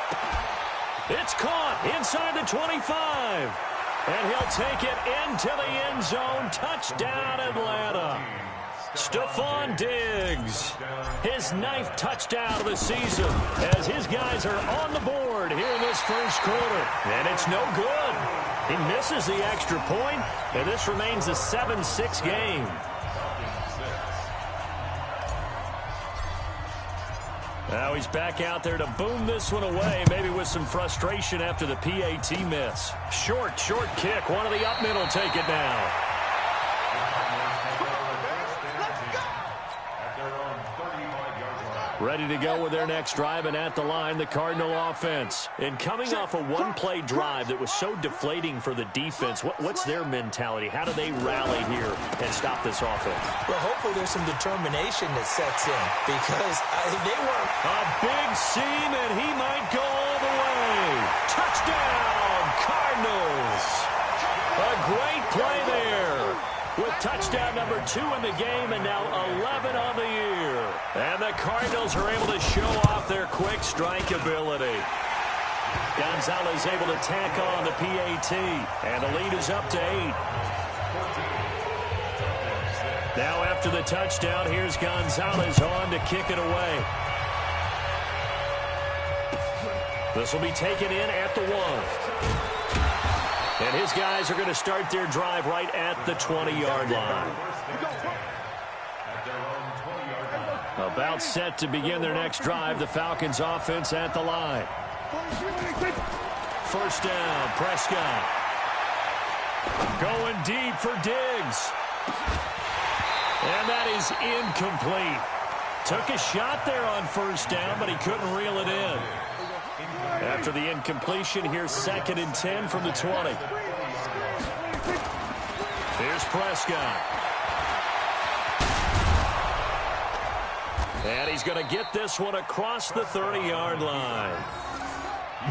It's caught inside the 25. And he'll take it into the end zone. Touchdown, Atlanta. Stephon Diggs. His 9th touchdown of the season as his guys are on the board here in this first quarter. And it's no good. He misses the extra point, and this remains a 7-6 game. Now he's back out there to boom this one away, maybe with some frustration after the PAT miss. Short kick. One of the up middle take it now. Ready to go with their next drive, and at the line, the Cardinal offense. And coming off a one-play drive that was so deflating for the defense, what's their mentality? How do they rally here and stop this offense? Well, hopefully there's some determination that sets in because they were a big seam, and he might go all the way. Touchdown, Cardinals. A great play there with touchdown number 2 in the game and now 11 on the year. And the Cardinals are able to show off their quick strike ability. Gonzalez able to tack on the PAT, and the lead is up to 8. Now after the touchdown, here's Gonzalez on to kick it away. This will be taken in at the 1. And his guys are going to start their drive right at the 20-yard line. About set to begin their next drive, the Falcons offense at the line. First down, Prescott. Going deep for Diggs. And that is incomplete. Took a shot there on first down, but he couldn't reel it in. After the incompletion, here's 2nd and 10 from the 20. Here's Prescott. And he's going to get this one across the 30-yard line.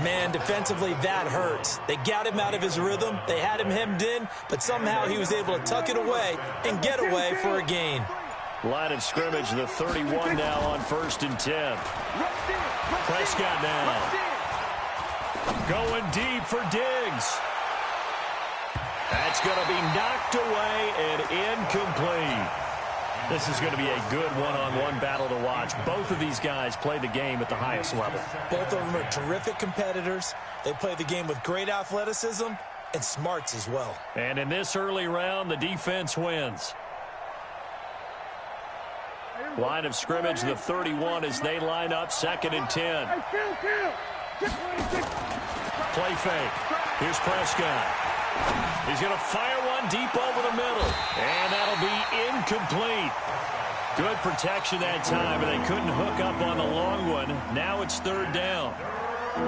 Man, defensively, that hurts. They got him out of his rhythm. They had him hemmed in, but somehow he was able to tuck it away and get away for a gain. Line of scrimmage, the 31 now on 1st and 10. Prescott now. Going deep for Diggs. That's going to be knocked away and incomplete. This is going to be a good one-on-one battle to watch. Both of these guys play the game at the highest level. Both of them are terrific competitors. They play the game with great athleticism and smarts as well. And in this early round, the defense wins. Line of scrimmage, the 31 as they line up 2nd and 10. Play fake. Here's Prescott. He's going to fire one deep over the middle. And that'll be incomplete. Good protection that time, but they couldn't hook up on the long one. Now it's 3rd down.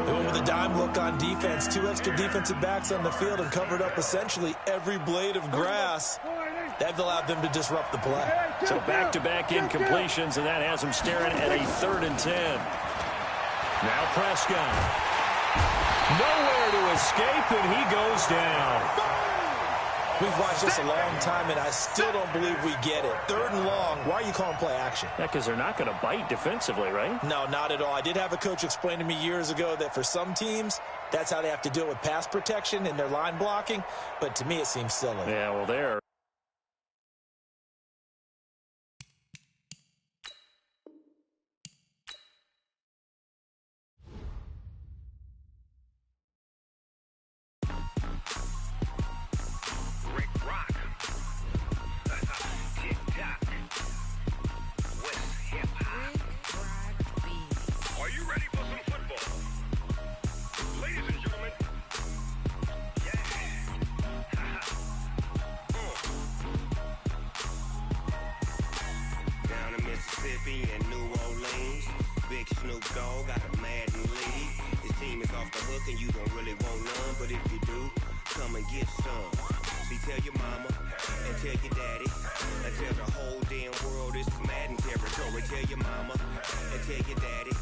They went with a dime look on defense. 2 extra defensive backs on the field and covered up essentially every blade of grass. That allowed them to disrupt the play. So back-to-back incompletions, and that has them staring at a 3rd and 10. Now Prescott. Nowhere to escape, and he goes down. We've watched this a long time, and I still don't believe we get it. 3rd and long. Why are you calling play action? Yeah, because they're not going to bite defensively, right? No, not at all. I did have a coach explain to me years ago that for some teams, that's how they have to deal with pass protection and their line blocking. But to me, it seems silly. Yeah, well, there. And New Orleans, big Snoop Dogg got a Madden league. His team is off the hook and you don't really want none, but if you do, come and get some. See, tell your mama and tell your daddy and tell the whole damn world this is Madden territory. Tell your mama and tell your daddy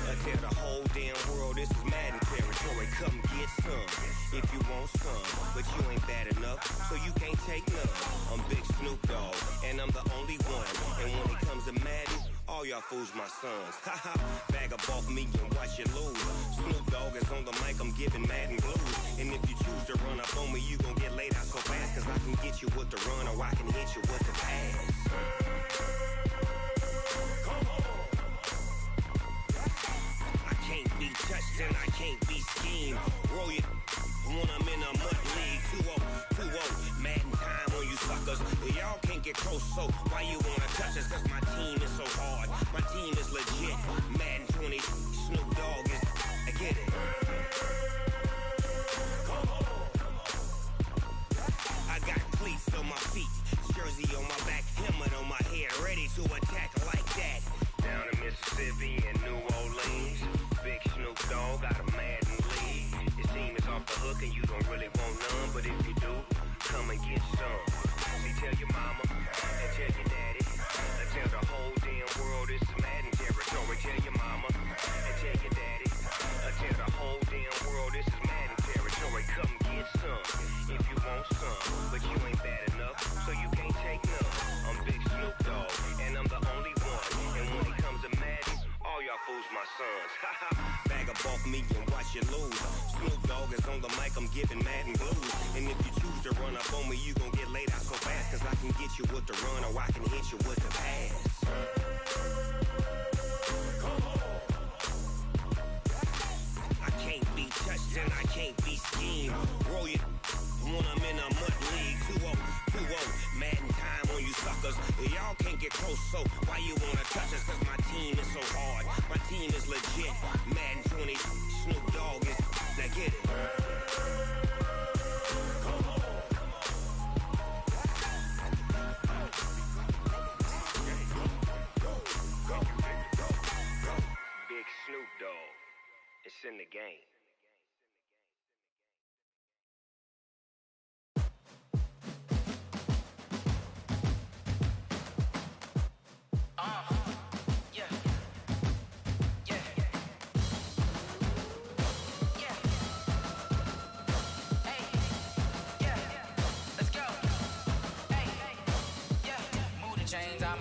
and tell the whole damn world this is Madden territory. Come get some if you want some, but you ain't bad enough, so you can't take none. I'm Big Snoop Dogg and I'm the only one, and when it comes to Madden, all y'all fools my sons. Haha, bag up off me and watch you lose. Snoop Dogg is on the mic, I'm giving Madden blues. And if you choose to run up on me, you gon' get laid out so fast, cause I can get you with the run or I can hit you with the pass. Come on. I can't be touched and I can't be schemed. Roll you when I'm in a mud league. 2-0, Madden time on you suckers. Y'all can't get close, so why you wanna touch us? Cause my team is so hard. My team is legit. Madden 20, Snoop Dogg is, I get it. Come on. I got cleats on my feet, jersey on my back, helmet on my head, ready to attack like that. Down in Mississippi and New Orleans, big Snoop Dogg got a Madden league. His team is off the hook and you don't really want none, but if you do, come and get some. See, tell your mama and tell your daddy and tell the whole damn world this is Madden territory. Tell your mama and tell your daddy and tell the whole damn world this is Madden territory. Come get some if you want some, but you ain't bad enough, so you can't take none. I'm Big Snoop Dogg and I'm the only one, and when it comes to Madden, all y'all fools my sons. Bag up off me and watch you lose. Snoop Dogg is on the mic, I'm giving Madden blues. And if you choose to run up on me, you gon' get laid out so fast, cause I can get you with the run or I can hit you with the pass. Come on. I can't be touched and I can't be schemed. Roll you when I'm in a mud league. 2-0, Madden time on you suckers. Y'all can't get close, so why you wanna touch us? Cause my team is so hard. My team is legit. Madden 20, Snoop Dogg is, now get it. Come on. Big Snoop Dogg, it's in the game. Yeah.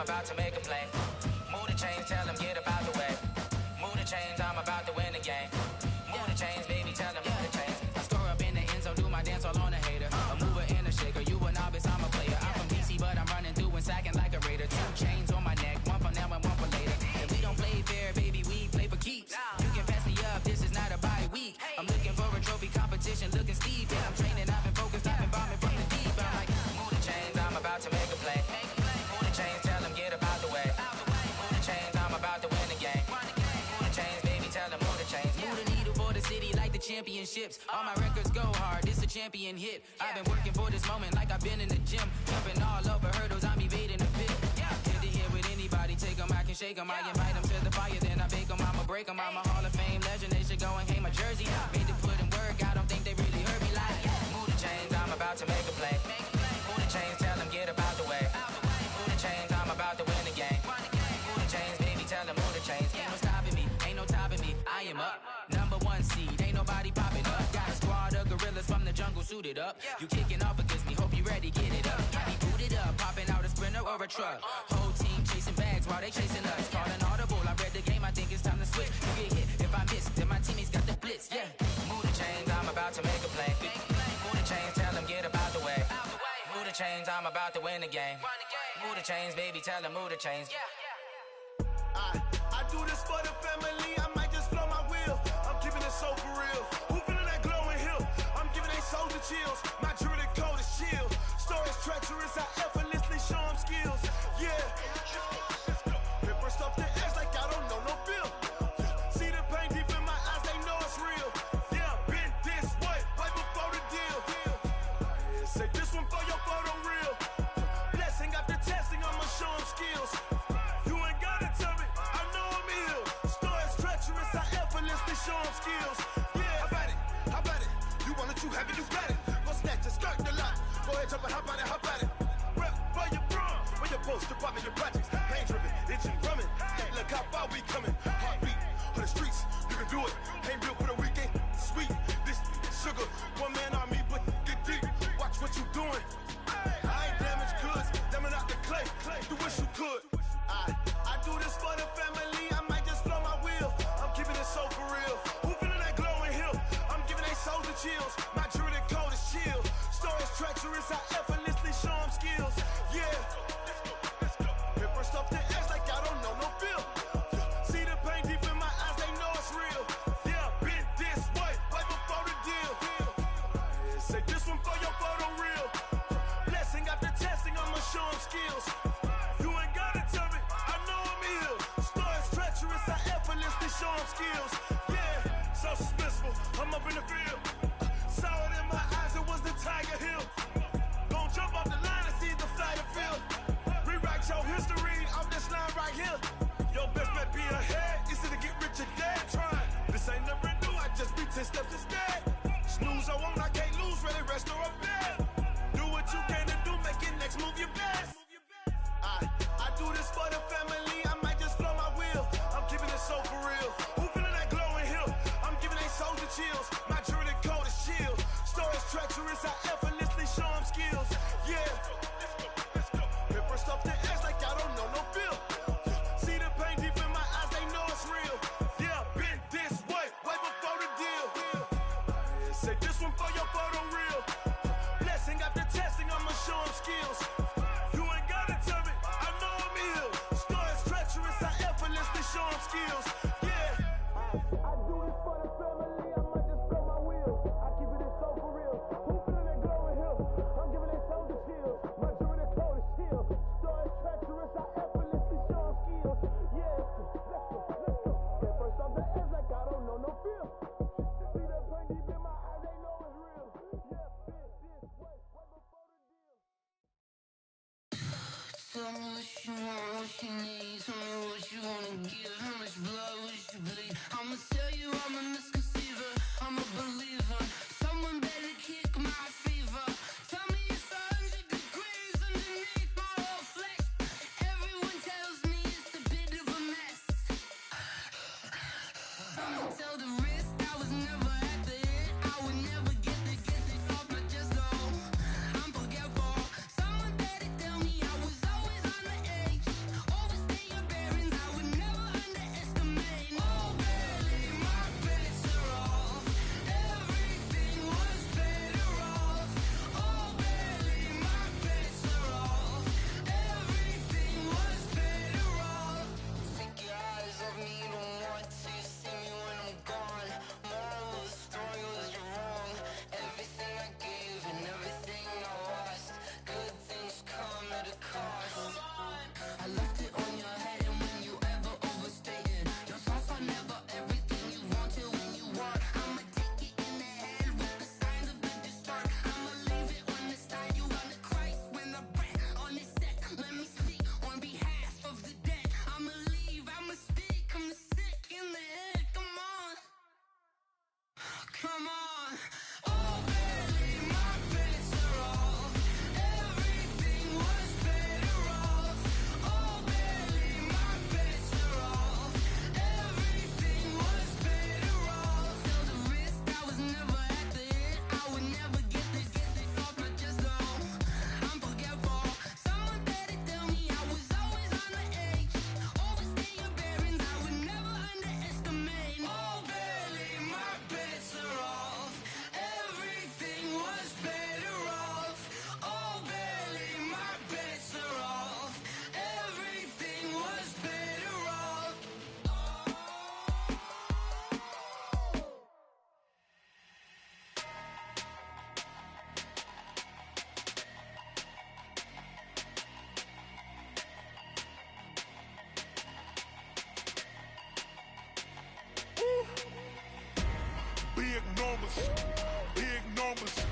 I'm about to make a play. Move the chains, tell them get up out the way. Move the chains, I'm about to win the game. Move the chains, baby, tell them move the chains. I score up in the end zone, do my dance all on a hater. A mover and a shaker, you a novice, I'm a player. I'm from DC, but I'm running through and sacking like a raider. 2 chains on my neck, one for now and one for later. And we don't play fair, baby, we play for keeps. You can pass me up, this is not a bye week. I'm looking for a trophy competition, looking steep. And I'm training, I've been focused, I've been bombing from the deep. I'm like, move the chains, I'm about to make a play. Move the chains, tell them get up out the way. Move the chains, I'm about to win the game. Move the chains, baby, tell them move the chains. Move the needle for the city like the championships. All my records go hard, this a champion hit. I've been working for this moment like I've been in the gym. Jumping all over hurdles, I'm evading the pit. Hit to hit with anybody, take them, I can shake them. I invite them to the fire, then I bake them, I'ma break them. I'm a Hall of Fame legend, they should go and hang my jersey. Made to put in work, I don't think they really heard me like. Move the chains, I'm about to make a play. Move the chains, tell them get up out the way. Move the chains, I'm about to win the game. Move the chains, baby, tell them move the chains. Ain't no stopping me, ain't no topping me, I am up. Number 1 seed, ain't nobody popping up. Got a squad of gorillas from the jungle suited up. You kicking off against me, hope you ready, get it up. I be booted up, popping out a sprinter or a truck. Whole team chasing bags while they chasing us. Calling audible, I read the game, I think it's time to switch. You get hit, if I miss, then my teammates got the blitz, yeah. Move the chains, I'm about to make a play. Move the chains, tell them get up out the way. Move the chains, I'm about to win the game. Move the chains, baby, tell them move the chains. I do this for the family, I might just blow my wheel. I'm keeping it so for real. Who feeling that glowing hill? I'm giving they soldier chills. My jewelry code is chill. Stories treacherous, I effortlessly show them skills. Yeah. Paper stuff the edge like I don't know no bill. See the pain deep in my eyes, they know it's real. Yeah, been this way, right before the deal. Say this one for your photo real. Blessing after testing, I'ma show them skills. You ain't gotta tell me, I know I'm ill. Stories treacherous, I effortlessly show them skills. Yeah, how about it? You want it, you have it, you got it. Go snatch a skirt the lot. Go ahead, jump it, hop on it. Rep where you from, where your post, department, your projects. Pain driven, itching, drumming. Hey, look how far we coming. Heartbeat on the streets, you can do it. Ain't built for the weekend, sweet. This sugar, one man army, but get deep. Watch what you doing. I ain't damaged goods, damn out the clay. You wish you could. I do this for the family, I might just blow my wheel. I'm keeping it so for real. Who feeling that glowing hill? I'm giving they soldier chills. My jewelry code is chill. Stories treacherous, I effortlessly show them skills. Yeah. Paper stuff the edge like I don't know no bill. See the pain deep in my eyes, they know it's real. Yeah, been this way, right before the deal. Say this one for your photo real. Blessing after testing, I'ma show them skills. You ain't gotta tell me, I know I'm ill. Stories treacherous, I effortlessly show them skills. Yeah, so suspenseful, I'm up in the field. Saw it in my eyes, it was the Tiger Hill. Don't jump off the line and see the flight of field. Rewrite your history off this line right here. Your best bet be ahead, easy to get rich or dead. Trying, this ain't never new, I just be 10 steps instead. Snooze I won't, I can't lose, ready, rest or a bed. Do what you can to do, make it next move your best. I do this for the family, I might just blow my wheel. I'm keeping it so for real. Who feeling that glowing hill? I'm giving they soldier chills. My jewelry code is chill. Stories treacherous, I effortlessly show them skills. Yeah. Paper stuff the edge like I don't know no bill. See the pain deep in my eyes, they know it's real. Yeah, been this way, right before the deal. Say this one for your photo real. Blessing after testing, I'ma show them skills. You ain't gotta tell me, I know I'm ill. Stories treacherous, I effortlessly show them skills. Yeah. I do this for the family, I might just blow my wheel. I keep it so for real. Who feeling that glowing hill? I'm giving they soldier chills. My jewelry code is chill. Stories treacherous, I effortlessly show them skills. Yeah, let's go. Paper stuff the edge like I don't know no feel. See that pain deep in my eyes, they know it's real. Yeah, been this way, right before the deal. Tell me what you want, what you need. Tell me what you wanna give. How much blood would you bleed? I'ma tell you I'm a misconceiver. I'm a believer. Someone better kick my fever. Tell me it's 100 degrees underneath my whole flesh. Everyone tells me it's a bit of a mess. I'ma tell the risk I was never at the end. I would never get it off my chest though. I'm forgetful. Someone better tell me I was always on the edge. numbers, big numbers.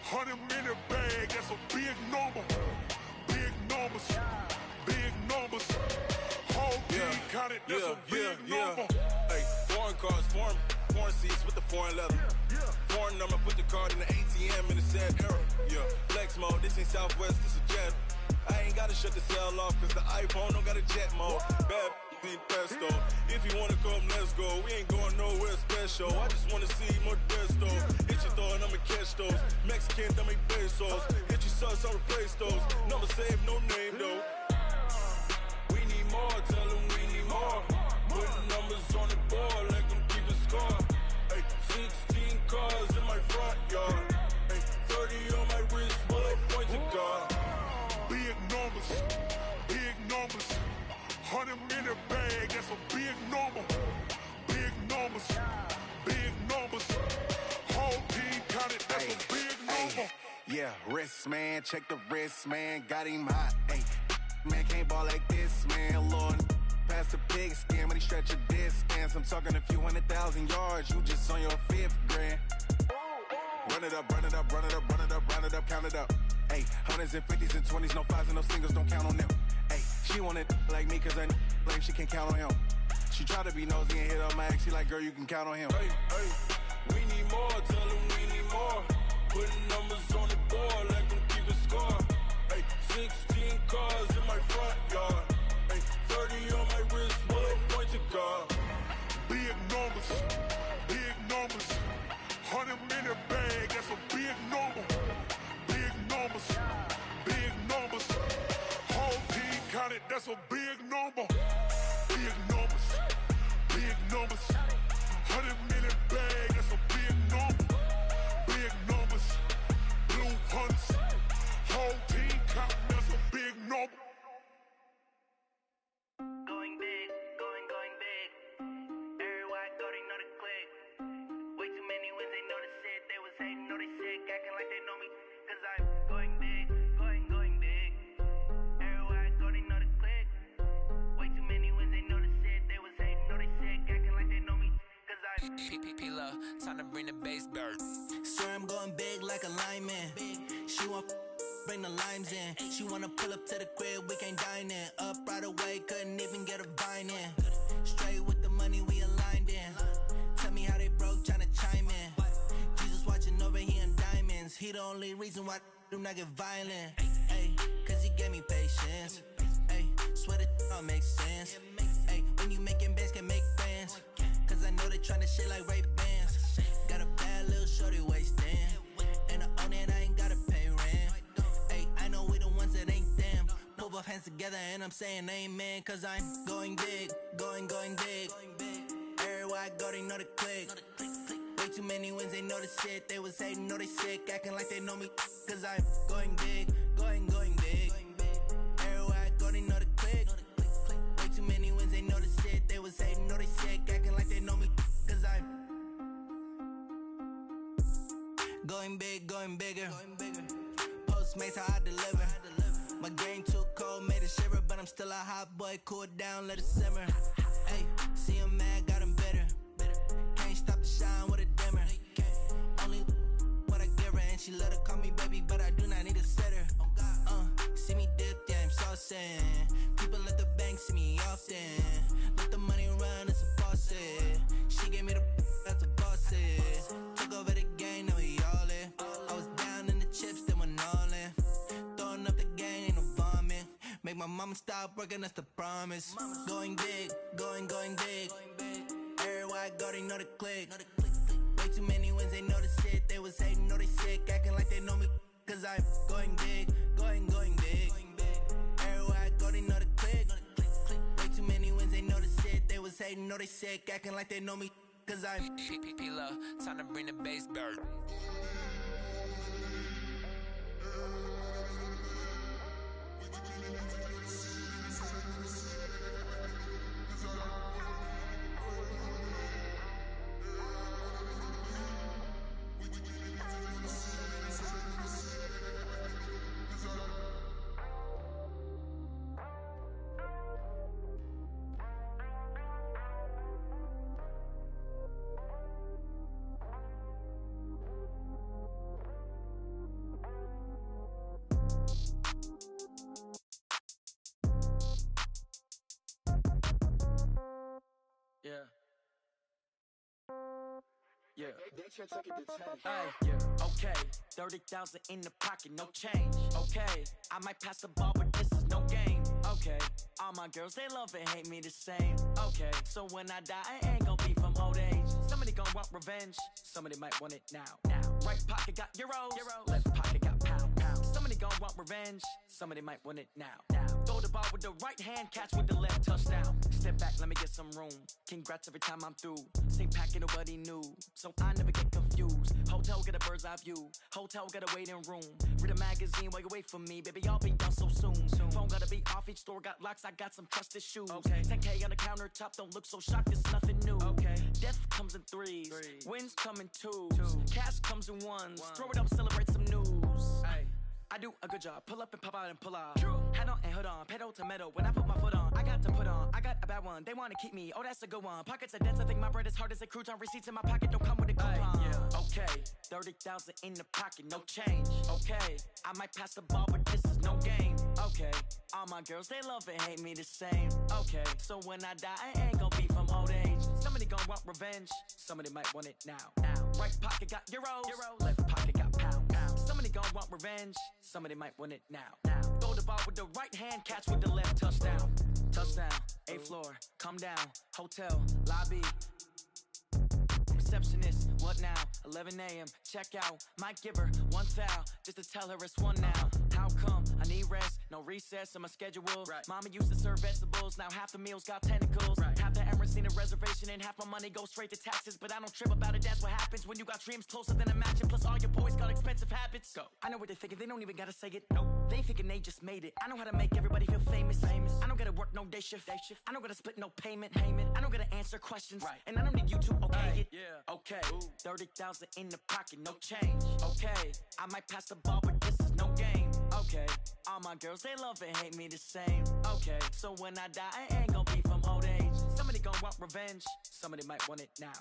100-minute bag, that's a big number. Big numbers, big numbers. Whole team counted, that's a big number. Hey, foreign cars, foreign seats with the foreign leather. Foreign number, put the card in the ATM in the sad era. Yeah, flex mode, this ain't Southwest, this is Jet. I ain't gotta shut the cell off, cause the iPhone don't got a jet mode. Bad need pesto. If you wanna come, let's go. We ain't going nowhere special. I just wanna see more desto. Hit your throw and I'ma catch those. Mexican, dame pesos. Hit your sauce, I'll replace those. Number save, no name though. We need more, tell them we need more. Putting numbers on the board, let them keep a score. Hey, 16 cars in my front yard. Hey, 30 on my wrist, bullet point to God. Big numbers, big numbers. 100-minute bag, that's a big number. Big numbers, big numbers. Whole team counted, that's a big number. Yeah, wrist man, check the wrist man, got him hot. Ay, man can't ball like this, man. Lord, past the pig skin when he stretch a distance. I'm talking a few 100,000 yards, you just on your 5th grand. Run it up, run it up, run it up, run it up, run it up, count it up. Ay, 100s and 50s and 20s, no 5s and no singles, don't count on them. Ay, she wanted like me cause I like she can't count on him. She tried to be nosy and hit up my ex, she like, girl, you can count on him. Hey, hey, we need more, tell them we need more. Putting numbers on the board, let them keep a score. Hey, 16 cars in my front yard. Hey, 30 on my wrist, bullet point to God. Big numbers, big numbers. 100-minute bag, that's a big number. Big numbers, big numbers. Whole team counted, that's a big number. Big numbers, big numbers. 100-minute bag, that's a big number. Big numbers, blue hunts. Whole team counting, that's a big number. Going big, going big. Everywhere I go, they know the click. Way too many wins, they know the shit. They was hating, know they sick, acting like they know me. Cause I'm going big, going big. Everywhere I go, they know the click. Way too many wins, they know the shit. They was hating, know they sick, acting like they know me. Cause I'm P-P-P-Love, time to bring the bass bird. Swear I'm going big like a lineman. She want bring the limes in. She wanna pull up to the crib, we can't dine in. Up right away, couldn't even get a vine in. Straight with the money, we aligned in. Tell me how they broke, tryna chime in. Jesus watching over here in diamonds. He the only reason why I do not get violent. Ay, cause he gave me patience. Ay, swear that all makes sense. Ay, when you making bands, can make friends. Cause I know they tryna shit like Ray-Bans. Got a bad little shorty wasting. And I own it, I ain't gotta pay rent. Ay, I know we the ones that ain't them. Pull both hands together and I'm saying amen. Cause I'm going big, going big. Everywhere I go, they know the click. Way too many wins, they know the shit. They was hating, know they sick, acting like they know me. Cause I'm going big, going big. Everywhere I go, they know the click. Way too many wins, they know the shit. They was hating, know they sick, acting like they know me. Cause I'm going big, going bigger. Postmates how I deliver. My game too cold, made it shiver, but I'm still a hot boy. Cool it down, let it simmer. Hey, see him mad, got him bitter. Can't stop the shine with a dimmer. Only what I give her, and she let her call me baby, but I do not need a sitter. See me dip, yeah, I'm saucing. People at the bank see me often. Let the money run, it's a faucet. She gave me the that's a boss it. Took over the game, now we all in. I was down in the chips, then went all in. Throwing up the game, ain't no vomit. Make my mama stop working, that's the promise. Going big, going big. Everywhere I go, they know the click. Way too many wins, they know the shit. They was hating, know they sick, acting like they know me. Cause I'm going big, going big. Everywhere I go, they know the click. Way too many wins, they know the shit. They was hating, know they sick, acting like they know me. Cause I'm P-P-P-Love, time to bring the bass bird. Yeah. Hey, yeah. Okay, 30,000 in the pocket, no change. Okay, I might pass the ball, but this is no game. Okay, all my girls, they love and hate me the same. Okay, so when I die, I ain't gon' be from old age. Somebody gon' want revenge, somebody might want it now. Right pocket got euros, left pocket got pound. Somebody gon' want revenge, somebody might want it now. Throw the ball with the right hand, catch with the left, touchdown. Step back, let me get some room. Congrats every time I'm through. Same packet, nobody knew, so I never get confused. Hotel get a bird's eye view, hotel got a waiting room. Read a magazine while you wait for me, baby, I'll be done so soon. Phone gotta be off, each store got locks, I got some trusted shoes. 10K on the countertop, don't look so shocked, it's nothing new. Death comes in threes, wins come in twos, cash comes in ones. Throw it up, celebrate some news. I do a good job, pull up and pop out and pull out. Head on and hood on, pedal to metal. When I put my foot on, I got to put on. I got a bad one, they wanna keep me, oh that's a good one. Pockets are dense, I think my bread is hard as a crouton. Receipts in my pocket don't come with a coupon. Okay, 30,000 in the pocket, no change. Okay, I might pass the ball, but this is no game. Okay, all my girls, they love and hate me the same. Okay, so when I die, I ain't gon' be from old age. Somebody gon' want revenge, somebody might want it now. Right pocket got euros, left pocket got pound. Somebody gon' want revenge, somebody might want it now. Throw the ball with the right hand, catch with the left, touchdown. Touchdown, 8th floor, come down, hotel, lobby. Receptionist, what now? 11 a.m., check out. Might give her one foul, just to tell her it's one now. How come? I need rest, no recess in my schedule. Mama used to serve vegetables, now half the meals got tentacles. Half the Emirates need a reservation and half my money goes straight to taxes. But I don't trip about it, that's what happens when you got dreams closer than a mansion. Plus all your boys got expensive habits. Go. I know what they're thinking, they don't even gotta say it. Nope. They thinking they just made it. I know how to make everybody feel famous. I don't gotta work no day shift. I don't gotta split no payment. I don't gotta answer questions. And I don't need you to okay it. Okay, 30,000 in the pocket, no change. Okay, I might pass the ball, but this is no game. Okay, all my girls, they love and hate me the same. Okay, so when I die, I ain't gon' be from old age. Somebody gon' want revenge, somebody might want it now.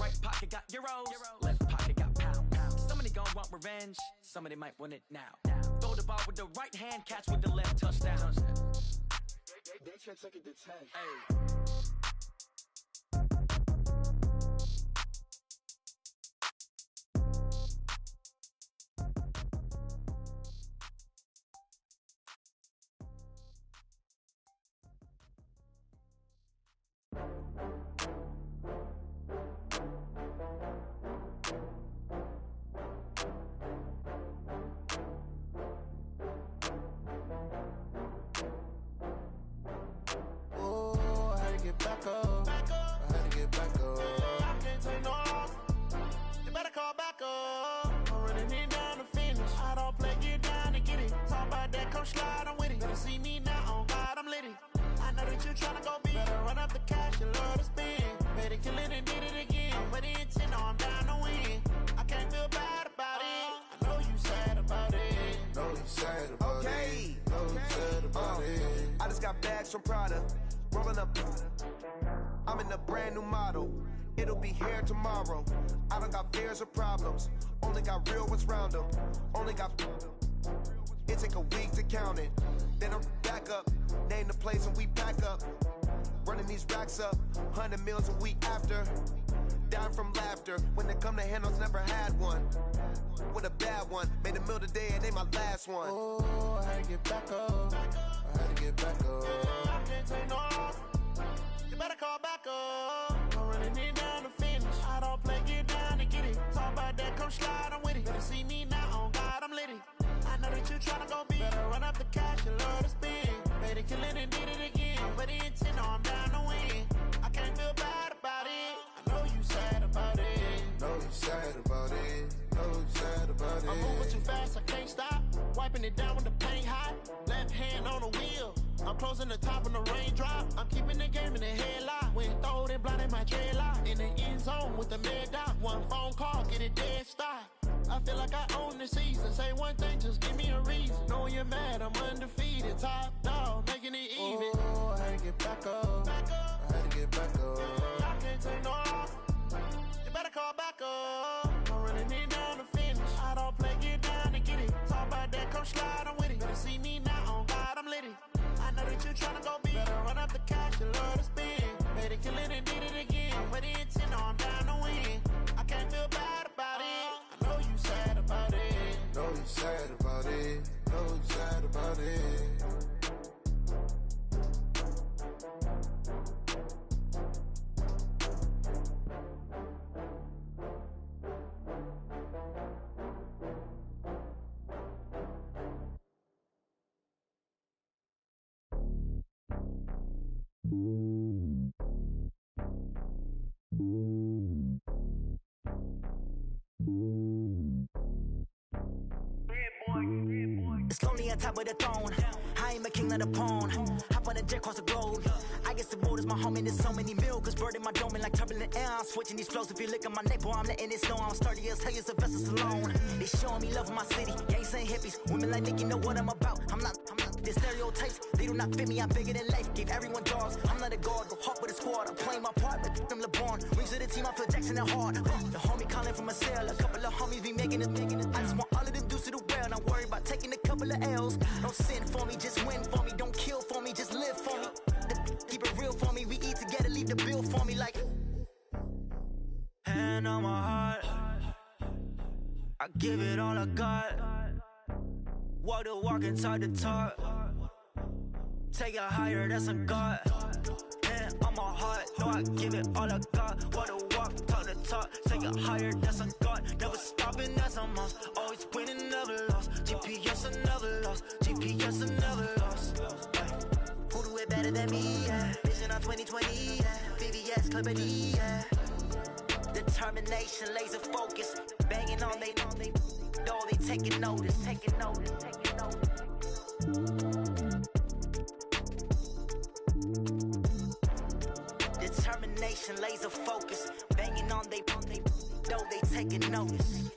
Right pocket got euros, left pocket got pound. Somebody gon' want revenge, somebody might want it now. Throw the ball with the right hand, catch with the left, touchdown. They can't take it to 10. Hey. Back up. I had to get back up. I can't take no loss. You better call back up. I'm running it down to finish. I don't play, get down to get it. Talk about that, come slide, I'm with it. Better see me now, on God, I'm lit it. I know that you tryna go big. Better run up the cash, you love to spend. Better kill it and did it again. But the intent, no, I'm down to win. I can't feel bad about it. I know you sad about it. Know you sad about it. Know you sad about it. I just got bags from Prada. Rolling up, I'm in a brand new model. It'll be here tomorrow. I don't got fears or problems. Only got real ones round them. Only got. It take a week to count it. Then I'm back up. Name the place and we pack up. Running these racks up. 100 meals a week after. Down from laughter. When they come to handles, never had one. With a bad one. Made a meal today and they my last one. Oh, I had to get back up. I had to get back up. I can't take no loss. You better call back up. I'm running it down to finish. I don't play, get down to get it. Talk about that, come slide, I'm with it. Better see me now, on God, I'm lit it. I know that you tryna go big. Better run up the cash, you love to spend. Better kill it and did it again. But the intent, no, I'm down to win. I can't feel bad about it. I know you sad about it. Know you sad about it. Know you sad about it. I'm moving too fast, I can't stop. Wiping it down with the paint hot. Left hand on the wheel. I'm closing the top of the raindrop. I'm keeping the game in the headlock. When throwed and blinded my dreadlock. In the end zone with the mad dot. One phone call, get it dead stop. I feel like I own the season. Say one thing, just give me a reason. Knowing you're mad, I'm undefeated. Top dog, making it even. Oh, I had to get back up. I had to get back up. I can't take no loss. You better call back up. I'm running it down to finish. I don't play, get down to get it. Talk about that, come slide, I'm with it. Better see me now, on God, I'm lit it. I know that you tryna go big. Better run up the cash, you love to spend. Better kill it and did it again. But the intent, no, I'm down to win. I can't feel bad about it. I know you sad about it. Know you sad about it. Know you sad about it. It's lonely on top of the throne. I ain't a king of the pawn. Hop on a jet across the globe. I guess the world is my home and there's so many milkers burning my dome and like turbulent air. I'm switching these flows. If you look at my neck, boy, I'm letting it snow. I'm sturdy as hell, as a vessel alone. They showing me love in my city. Gangs ain't hippies. Women like Nicky know what I'm about. I'm not the stereotypes. They do not fit me. I'm bigger than life. Gave everyone dogs. I'm not a guard. Go hard with a squad. I'm playing my part, but them LeBron. Rings to the team. I feel Jackson and hard. The homie calling from a cell. A couple of homies be making it. I just want all of them dudes to the well. Not worry about taking a couple of L's. Don't sin for me, just win for me. Don't kill for me, just live for me. Keep it real for me. We eat together, leave the bill for me like. Hand on my heart, I give it all I got. Walk the walk and talk the talk. Take it higher, that's a God. Hand on my heart, no, I give it all I got. Walk the walk, talk the talk. Take it higher, that's a God. Never stopping, that's a must. Always winning, never lost. GPS, I never lost. GPS, I never lost. Who do it better than me? Yeah. Vision on 2020. Yeah. VVS, Clipper D. Yeah. Determination, laser focus. Banging on they, though they taking notice. Taking notice, taking notice. Determination, laser focus. Banging on they, though they taking notice.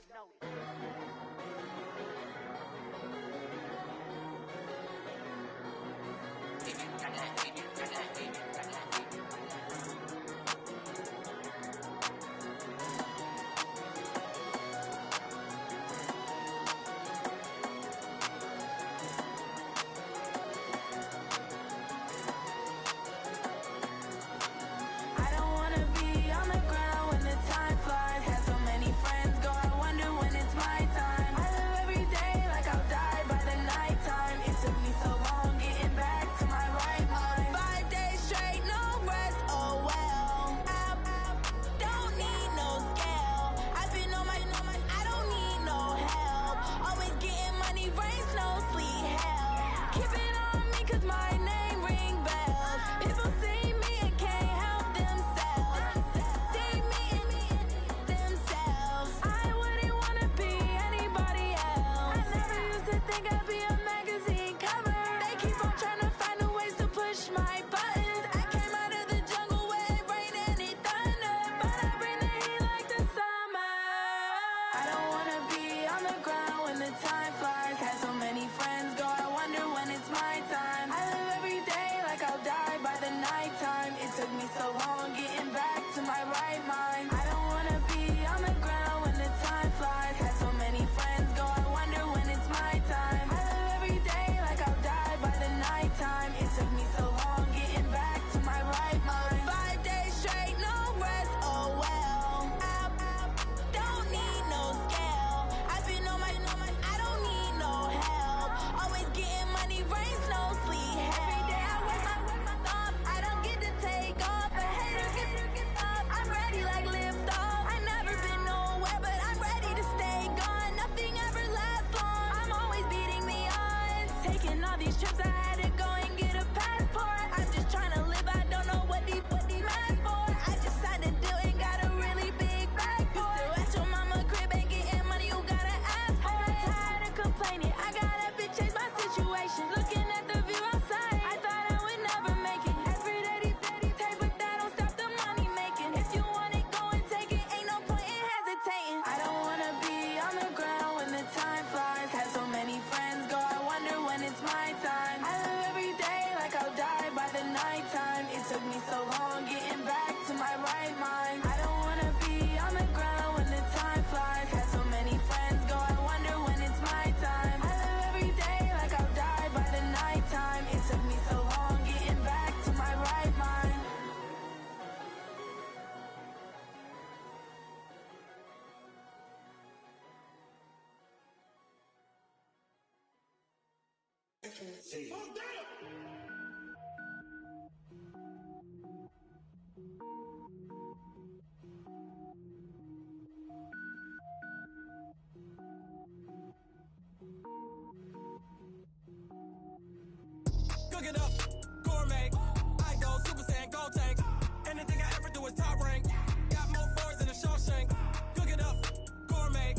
Cook it up, gourmet. I go Super Saiyan, gold tank. Anything I ever do is top rank. Got more boards than a Shawshank. Cook it up, gourmet.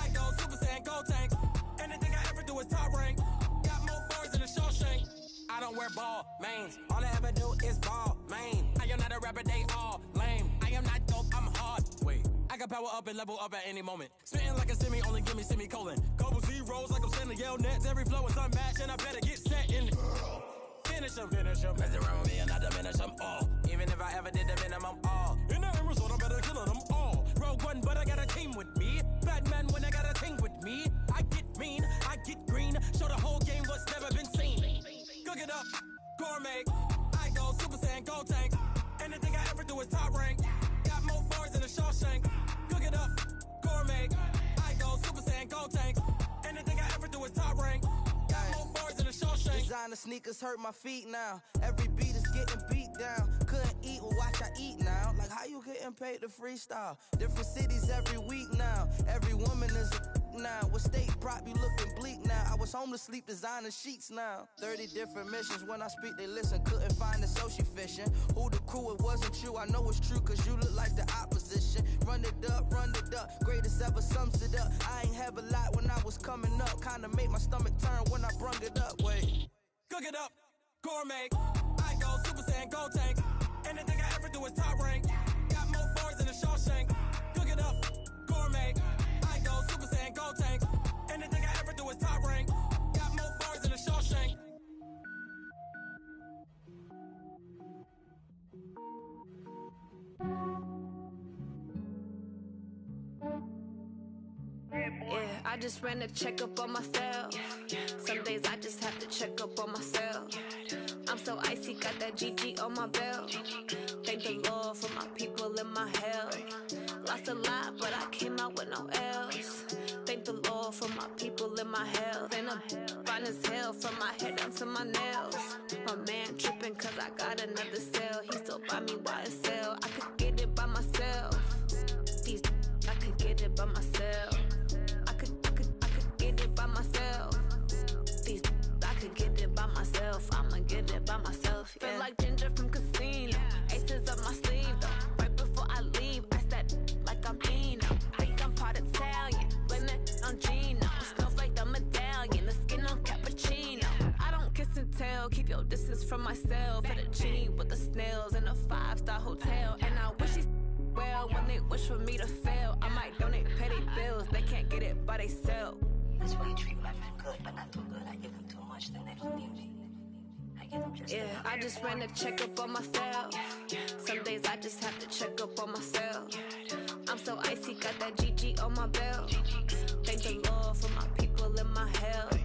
I go Super Saiyan, gold tank. Anything I ever do is top rank. Got more boards than a Shawshank. I don't wear ball mains. All I ever do is ball main. I am not a rapper, they all lame. I am not dope, I'm hard. Wait, I got power up and level up at any moment. Spitting like a semi, only give me semicolon. Couple zeros like I'm sending yell nets. Every flow is unmatched and I better get set in. Finish them. Mess around with me and I diminish them all. Even if I ever did the minimum, all. In the end result, I'm better killing them all. Rogue One, but I got a team with me. Batman when I got a team with me. I get mean, I get green. Show the whole game what's never been seen. Cook it up, gourmet. I go Super Saiyan, gold tank. Anything I ever do is top rank. Got more bars than a Shawshank. Cook it up, gourmet. I go Super Saiyan, gold tank. Anything I ever do is top rank. Got more bars than a Shawshank. Designer sneakers hurt my feet now. Every beat is getting beat down. Couldn't eat, well watch I eat now. Like how you getting paid to freestyle? Different cities every week now. Every woman is a now. What state prop you looking bleak now? I was homeless, sleep designer sheets now. 30 different missions. When I speak, they listen. Couldn't find the social fishing. Who the crew? It wasn't you. I know it's true, cause you look like the opposition. Run it up. Greatest ever sums it up. I ain't have a lot when I was coming up. Kinda made my stomach turn when I brung it up. Wait. Cook it up, gourmet. I go Super Saiyan, gold tank. Anything I ever do is top rank. Got more bars than a Shawshank. Cook it up, gourmet. I go Super Saiyan, gold tank. Anything I ever do is top rank. Got more bars than a Shawshank. Yeah, I just ran a checkup on myself. Some days I just have to check up on myself. I'm so icy, got that GG on my belt. Thank the Lord for my people in my health. Lost a lot, but I came out with no L's. Thank the Lord for my people in my health. And I'm fine as hell from my head down to my nails. My man tripping cause I got another cell. He still buy me YSL. I could get it by myself. These I could get it by myself. I could get it by myself. These I could get it by myself. I'ma get it by myself. Yeah. Feel like Ginger from Casino. Aces up my sleeve though. Right before I leave, I said like I'm Dino. Think I'm part Italian. Blame it on Gino. Snowflake the medallion. The skin on cappuccino. I don't kiss and tell. Keep your distance from myself. Fettuccine with the snails in a 5-star hotel. And I wish he's well when they wish for me to fail. I might donate, pay their bills. They can't get it by they sell. That's why you treat my friend good, but not too good. I give them too much, then they don't need me. I give them just yeah, I just ran a checkup on myself. Some days I just have to check up on myself. I'm so icy, got that GG on my belt. Thank the Lord for my people in my health.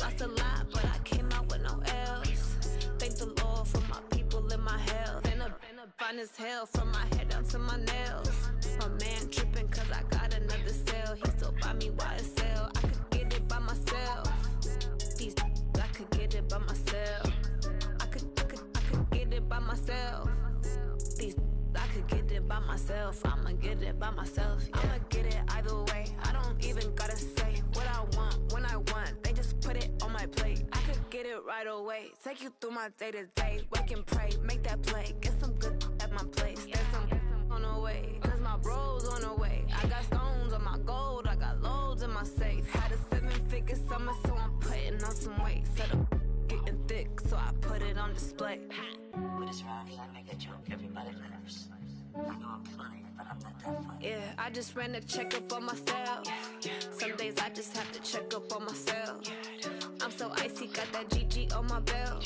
Lost a lot, but I came out with no L's. Thank the Lord for my people in my health. And I'm fine as hell from my head down to my nails. My man tripping cause I got another cell. He still buy me YSL. I could get it by myself. These I could get it by myself. I could get it by myself. These I could get it by myself. I'ma get it by myself. Yeah. I'ma get it either way. I don't even gotta say what I want when I want. They just put it on my plate. I could get it right away. Take you through my day to day. Wake and pray, make that play. Get some good at my place. There's some on the way. Cause my bro's on the way. I got stones on my gold. I got loads in my safe. Had a 7-figure summer, so I'm putting on some weight. Set up getting thick, so I put it on display. With this round, I make a joke. Everybody laughs. I know I'm funny, but I'm not that funny. Yeah, I just ran a checkup on myself. Some days I just have to check up on myself. I'm so icy, got that GG on my belt.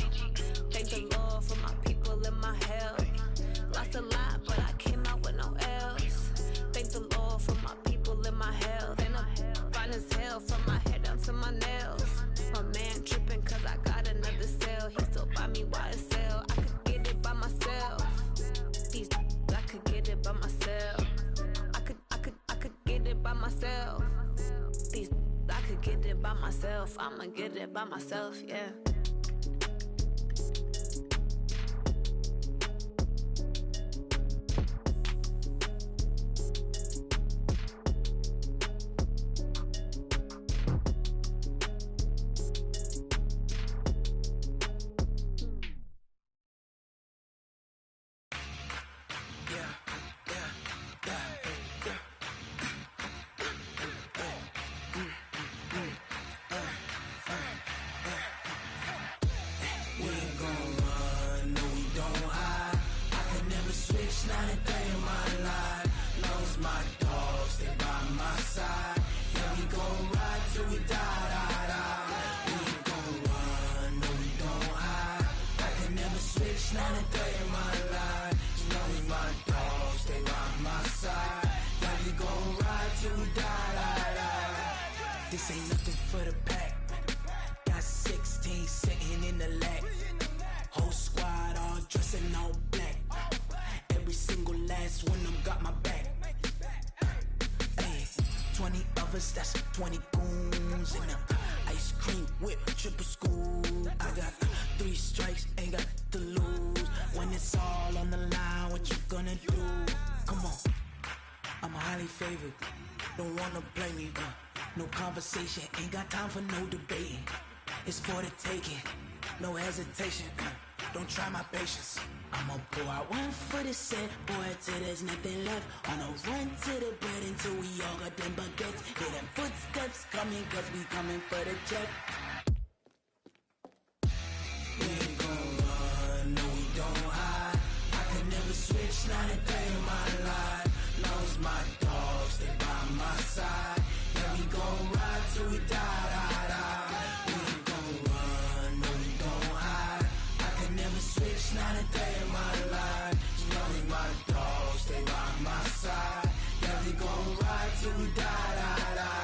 Thank the Lord for my people in my health. Lost a lot, but I came out with no L's. Thank the Lord for my people in my health. And I'm fine as hell from my head down to my nails. My man tripping cause I got another cell. He still buy me YSL. I could get it by myself. These I could get it by myself. I could get it by myself. These I could get it by myself, I'ma get it by myself, yeah. This ain't nothing for the pack. Got 16 sitting in the lap. Whole squad all dressing all black. Every single last one of them got my back. Hey, 20 of us, that's 20 goons in them. Ice cream whip, triple school. I got 3 strikes, ain't got to lose. When it's all on the line, what you gonna do? Come on, I'm highly favored. Don't wanna play me, no conversation, ain't got time for no debating. It's for the taking, no hesitation. Don't try my patience. I'ma pour out one for the set, boy, till there's nothing left. On a run to the bed until we all got them baguettes. Hear them footsteps coming, cause we coming for the check. We ain't gon' run, no we don't hide. I could never switch, not a day in my life. Long as my dogs, they by my side. Yeah, we gon' ride till we die, die, die. We ain't gon' run, no we don't hide. I could never switch, not a day in my life. As long as my dogs, they by my side. Yeah, we gon' ride till we die, die, die.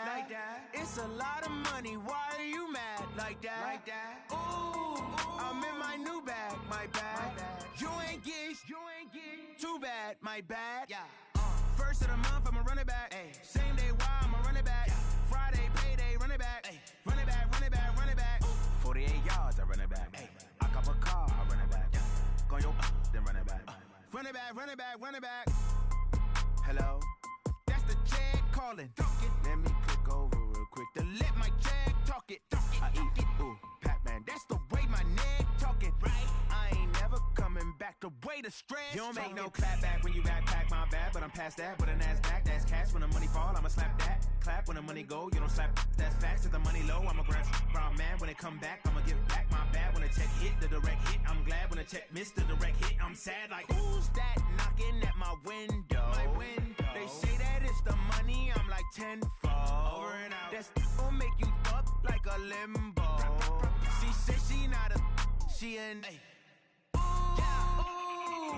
Like that. It's a lot of money. Why are you mad like that? Ooh, I'm in my new bag, my bad. You ain't get too bad, my bad. Yeah. First of the month, I'ma run it back. Ay. Same day, why I'ma run it back. Friday, payday, run it back. Ay. Run it back, run it back, run it back. 48 yards, I run it back. Ay. I cop a car, I run it back. Go your then run it back. Run it back, run it back, run it back. Hello, that's the check calling. Let me click over real quick to let my check talk it. I eat it, ooh, Pac-Man. That's the way my neck talking. Right? I ain't never coming back. The way the stress. You don't make no clap back when you backpack my bad, but I'm past that. With a NASDAQ, that's cash. When the money fall, I'ma slap that. Clap when the money go, you don't slap. That's facts. If the money low, I'ma grab brown man. When it come back, I'ma give back my bad. When the check hit, the direct hit. I'm glad when the check missed the direct hit. I'm sad like who's that knocking at my window? My window. They say that it's the money. I'm like tenfold. Over and out. That's gon' make you up like a limbo. She said she not a, she an. Ay. Ooh,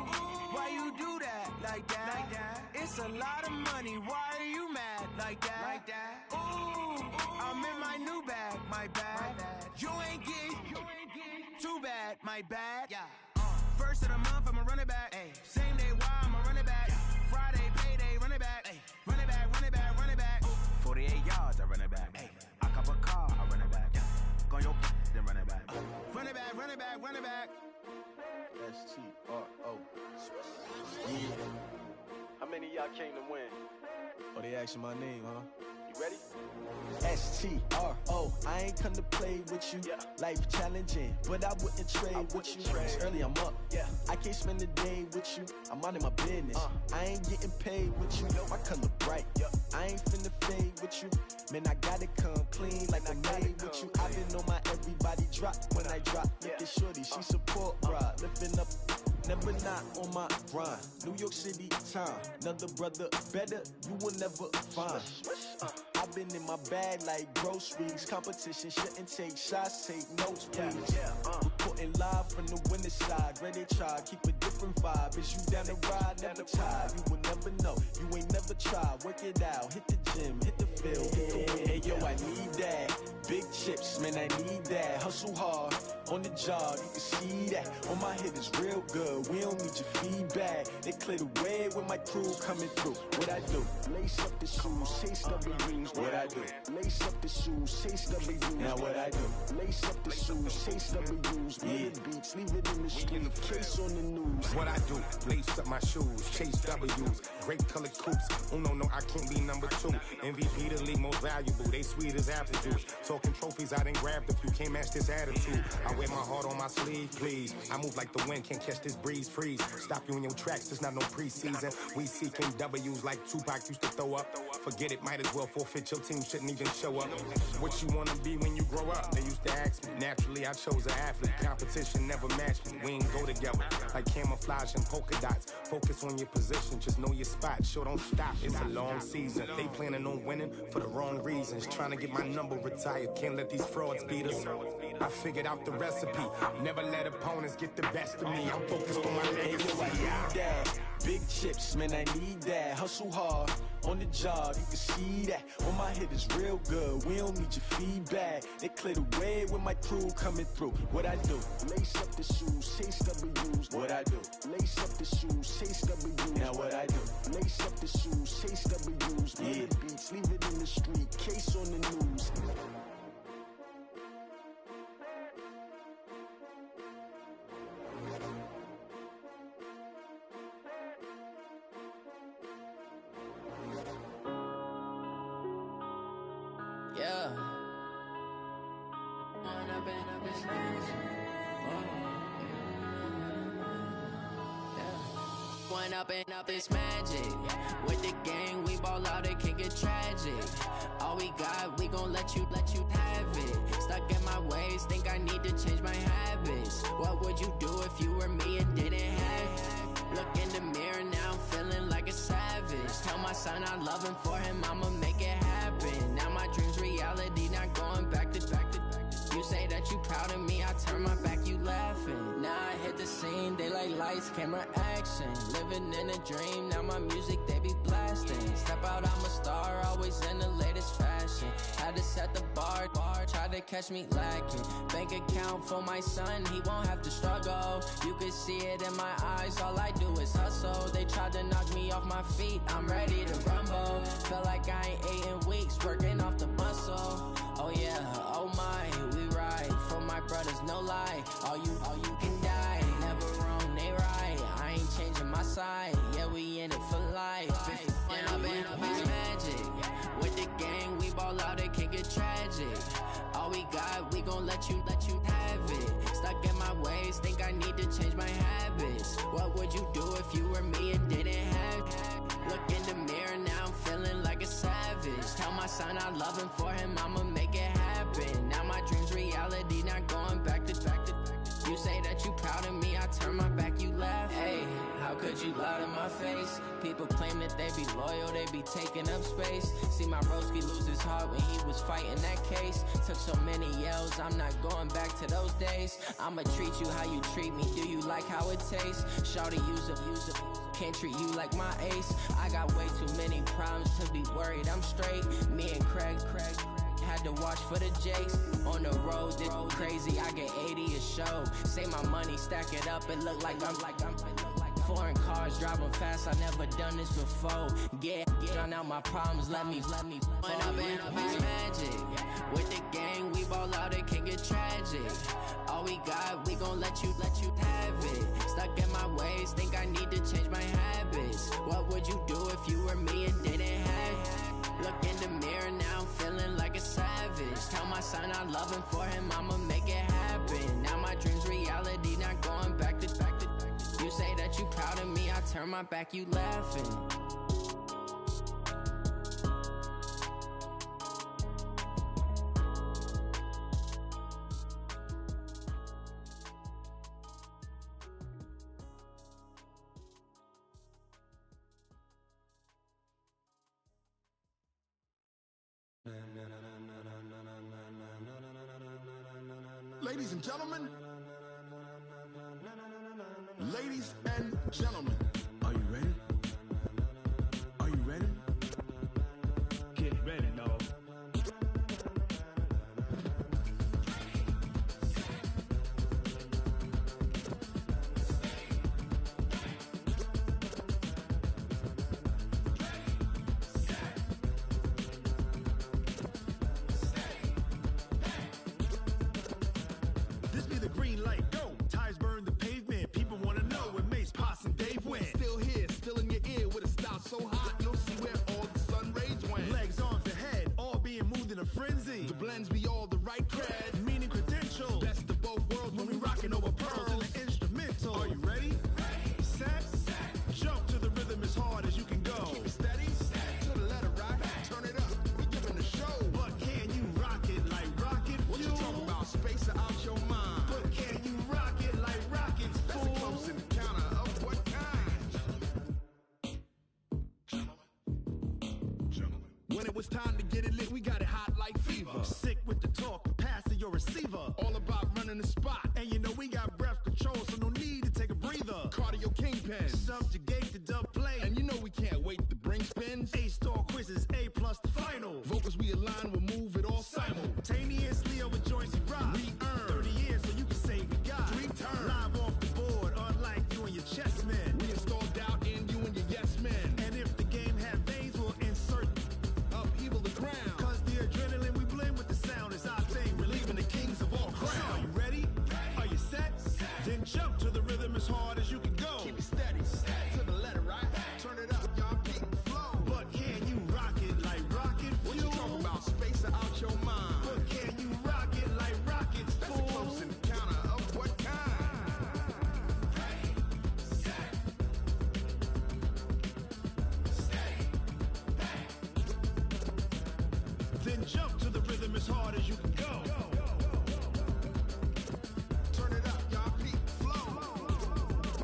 why you do that like that? Like that? It's a lot of money. Why are you mad like that? Like that? Ooh, I'm in my new bag, my bad. You ain't get too bad, my bad. Yeah. First of the month, I'ma run it back. Ay. Same day, why I'ma run it back. Friday, payday, run it back. Ay. Run it back, run it back, run it back. 48 yards, I run it back. Ay. I cop a car, I run it back. Go your then run it back. Run it back, run it back, run it back. S-T-R-O. Yeah. How many of y'all came to win? Oh, they asking my name, huh? You ready? S-T-R-O. I ain't come to play with you. Yeah. Life challenging, but I wouldn't trade with you. It's early, I'm up. Yeah. I can't spend the day with you. I'm minding my business. I ain't getting paid with you. My color bright. I ain't finna fade with you. Man, I gotta come clean like I'm made with you. I've been on my everybody drop when I drop. Look at shorty, she support, bro. Lifting up never not on my grind. New York City time, another brother better, you will never find. I've been in my bag like groceries. Competition shouldn't take shots, take notes, please. Reporting live from the winning side. Ready to try, keep a different vibe. Is you down the ride, never tired. You will never know, you ain't never tried. Work it out, hit the gym, hit the field, hit the win. Hey yo, I need that. Big chips, man, I need that. Hustle hard, on the job, you can see that. On my head is real good, we don't need your feedback. They clear the way with my crew coming through. What I do? Lace up the shoes, chase W's. What I do? Lace up the shoes, chase W's. Now what I do? Lace up the shoes, chase W's. Yeah. Beats, leave it in the street, case on the news. What I do? Lace up my shoes, chase W's. Great colored coops. Oh no, I can't be number 2. MVP the league most valuable. They sweet as apple juice. Talking trophies, I didn't grab the few. Can't match this attitude. I wear my heart on my sleeve, please. I move like the wind, can't catch this breeze, freeze. Stop you in your tracks, there's not no preseason. We seeking W's like Tupac used to throw up. Forget it, might as well forfeit. Your team shouldn't even show up. What you wanna be when you grow up? They used to ask me. Naturally, I chose an athlete. Competition never matched me. We ain't go together like camouflage and polka dots. Focus on your position, just know your spot. Sure, don't stop. It's a long season. They planning on winning for the wrong reasons. Trying to get my number retired. Can't let these frauds beat us. I figured out the recipe. Never let opponents get the best of me. I'm focused on my legacy. I need that. Big chips, man, I need that. Hustle hard, on the job, you can see that. On my head is real good, we don't need your feedback. They clear the way with my crew coming through. What I do? Lace up the shoes, chase W's. What I do? Lace up the shoes, chase W's. Now what I do? Lace up the shoes, chase W's. Yeah. Beats, leave it in the street, case on the news. Yeah. Going up and up this magic. With the gang, we ball out, it can get tragic. All we got, we gon' let you have it. Stuck in my ways, think I need to change my habits. What would you do if you were me and didn't have it? Look in the mirror, now I'm feeling like a savage. Tell my son I love him, for him I'ma make it happen. Now my dream's reality, not going back to. You say that you proud of me, I turn my back, you laughing. Now I hit the scene, daylight lights, camera action. Living in a dream, now my music, they be blasting. Step out, I'm a star, always in the latest fashion. Had to set the bar, try to catch me lacking. Bank account for my son, he won't have to struggle. You can see it in my eyes, all I do is hustle. They tried to knock me off my feet, I'm ready to rumble. Felt like I ain't ate in weeks, working off the muscle. Oh yeah, oh my, we ride for my brothers, no lie. All you can die, never wrong, they right. I ain't changing my side, yeah, we in it for life. If up it's magic. With the gang, we ball out, it can get tragic. All we got, we gon' let you have it. Stuck in my ways, think I need to change my habits. What would you do if you were me and didn't have it? Look in the mirror, now I'm feeling like a savage. Tell my son I love him, for him I'ma make it happen. Now my dream's reality, not going back to. You say that you proud of me, I turn my back, you laugh. Hey, how could you lie to my face? People claim that they be loyal, they be taking up space. See my broski lose his heart when he was fighting that case. Took so many yells, I'm not going back to those days. I'ma treat you how you treat me, do you like how it tastes? Shawty, use it. Can't treat you like my ace. I got way too many problems to be worried, I'm straight. Me and Craig had to watch for the Jakes. On the road, this crazy, I get 80 a show. Say my money, stack it up, it look like I'm foreign cars, driving fast, I never done this before. Get drown out my problems, let me fall. Up it's magic. With the gang, we ball out, it can get tragic. All we got, we gon' let you have it. Stuck in my ways, think I need to change my habits. What would you do if you were me and didn't have it? Look in the mirror, now I'm feeling like a savage. Tell my son I love him, for him I'ma make it happen. Now my dream's reality, not going back to. You say that you proud of me, I turn my back, you laughing. Ladies and gentlemen. Ladies and gentlemen. Are you ready? Are you ready? Get ready, dog. This be the green light, go. Tires burn the pavement. People wanna know when Mace, Potts, and Dave went. Still here, still in your ear with a style so hot, you'll see where all the sun rays went. Legs on the head, all being moved in a frenzy. The blends be all the right cred, meaning credentials. best of both worlds When we rockin' over pearls in the instrumental. Are you ready? Set, jump to the rhythm as hard as you can go. Keep it steady, to the letter right, turn it up, we giving the show. But can you rock it like rocket What you fuel? talking about, space out your mind? But can you rock it like rockets, That's fool? a close encounter of what kind? When it was time to get it lit, we got it hot like fever. Sick with the talk, passing your receiver. All about running the spot. And you know we got breath control, so no need to take a breather. Cardio kingpin. Subjugate the dub play. And you know we can't wait to bring spins. A-star quizzes, A+ the final. Vocals we align, we'll move it all Simultaneously over joints we rock. We earn 30 years so you can say we got 3 turns. live off the board, unlike you and your chess men. We install doubt in you and your yes men. And if the game had veins, we'll insert Upheaval the crown. cause the adrenaline we blend with the sound is our thing, relieving the kings of all crowns. Are you ready? Are you set? Then jump to the rhythm as hard as you can go. Keep it steady, to the letter right. Turn it up, y'all peak the flow. But can you rock it like rocket fuel? What you talking about, space out your mind? But can you rock it like rockets, That's a fool? close encounter of what kind? Then jump to the rhythm as hard as you can go. Turn it up, y'all peak the flow.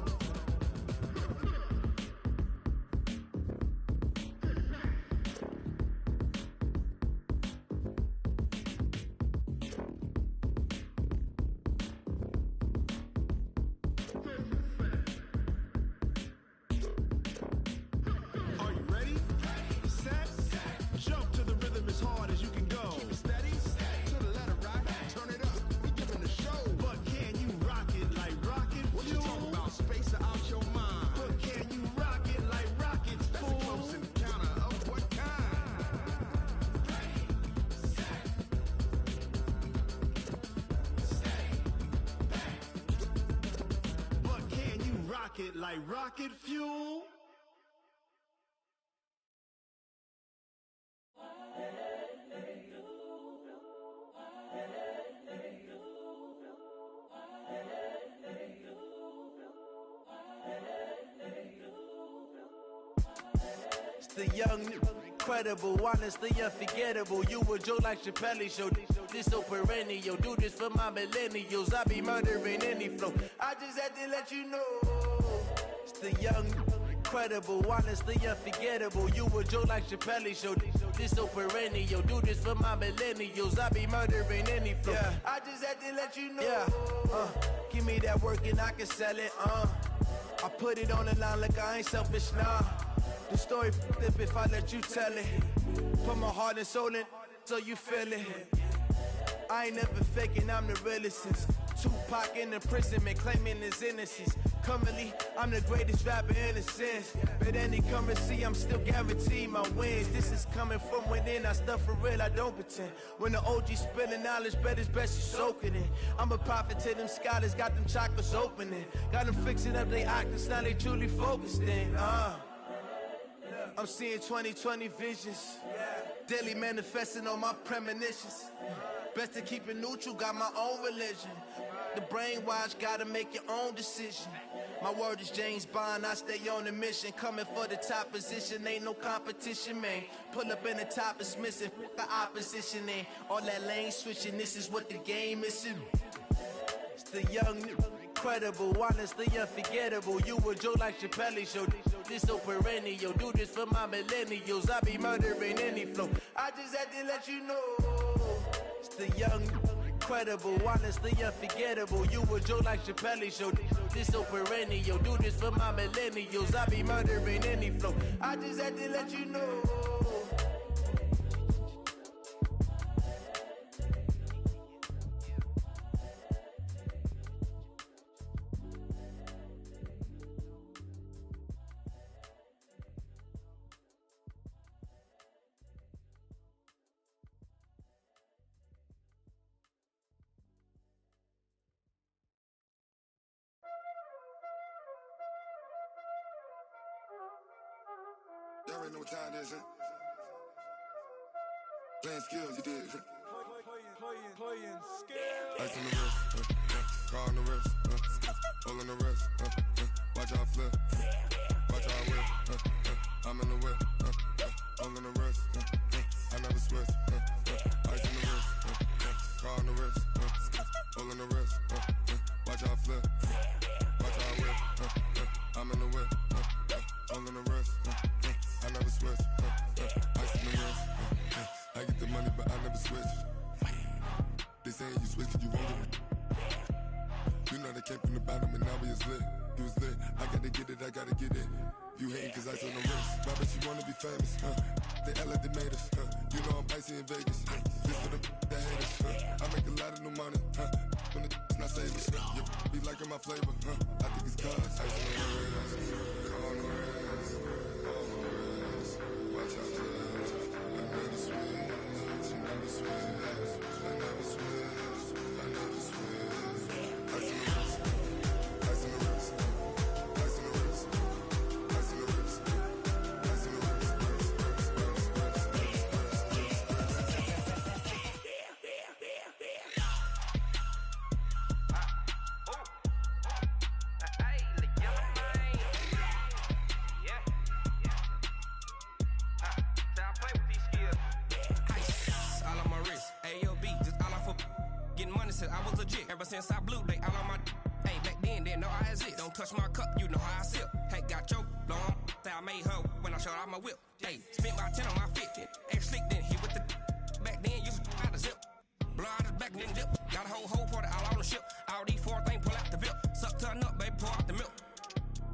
Are you ready? Set, jump to the rhythm as hard as you can go. Keep it steady, to the letter right. Turn it up, we giving the show. But can you rock it like rocket What you fuel? talking about, space out your mind? But can you rock it like rockets, That's a fool? close encounter of what kind? But can you rock it like rocket fuel? It's the young, incredible, honestly unforgettable. You a joke like Chappelle show. This so perennial. Do this for my millennials. I be murdering any flow. I just had to let you know. It's the young, incredible, honestly unforgettable. You a joke like Chappelle show. This so perennial. Do this for my millennials. I be murdering any flow. Yeah. I just had to let you know. Yeah. Give me that work and I can sell it. I put it on the line like I ain't selfish, nah. The story flip if I let you tell it. Put my heart and soul in so you feel it. I ain't never faking, I'm the realest since Tupac in imprisonment, claiming his innocence. Currently, I'm the greatest rapper in a sense. But any currency, I'm still guaranteed my wins. This is coming from within, I stuff for real, I don't pretend. When the OG spilling knowledge, bet it's best you soak it in. I'm a prophet to them scholars, got them chakras opening. Got them fixing up they octaves, now they truly focused in. I'm seeing 2020 visions. Daily manifesting on my premonitions. Best to keep it neutral, got my own religion. The brainwash, gotta make your own decision. My word is James Bond, I stay on the mission. Coming for the top position, ain't no competition, man. Pull up in the top, it's missing, the opposition ain't. All that lane switching, this is what the game is. It's the young, incredible, honestly unforgettable. You a joke like Chappelle show. This so perennial. Do this for my millennials. I be murdering any flow. I just had to let you know. It's the young, incredible, honestly unforgettable. You a joke like Chappelle Show. This so perennial. Do this for my millennials. I be murdering any flow. I just had to let you know. Y'all already know what time it is, huh? Playing skills, you did. Playing skills. Ice on the wrist, car on the wrist, hole in the wrist, watch how I flip, watch how I whip, I'm in the whip, hole in the wrist, I never switch, ice on the wrist, car on the wrist, hole in the wrist, watch how I flip, watch how I whip, I'm in the whip, hole in the wrist, I never switch, ice in the wrist, I get the money but I never switch. They saying you switch cause you won't get it. You know they came from the bottom and now we is lit. You was lit, I gotta get it, I gotta get it. You hating cause ice on the wrist. My bitch, you wanna be famous, They act like they made us, You know I'm icy in Vegas, This for the that hate us, I make a lot of new money, When it's not savings, You be liking my flavor, I think it's cause ice on the wrist, car on the wrist, all on the wrist. Watch out, cuz I never switch, you never switch. I never switch, I never switch. Ice in the wrist, ice in the wrist, ice in the wrist, ice in the wrist, ice in the wrist, I was legit ever since I blew they all on my hey back then didn't know I exist. Don't touch my cup, you know how I sip. Hey, got choked, long say I made her when I showed off my whip. Hey, spent about 10 on my fit, ex slick then hit with the back then used to out the zip. Blow out his back then dip. Got a whole party all on the ship. All these four things pull out the VIP. Suck to a nut, baby, pour out the milk.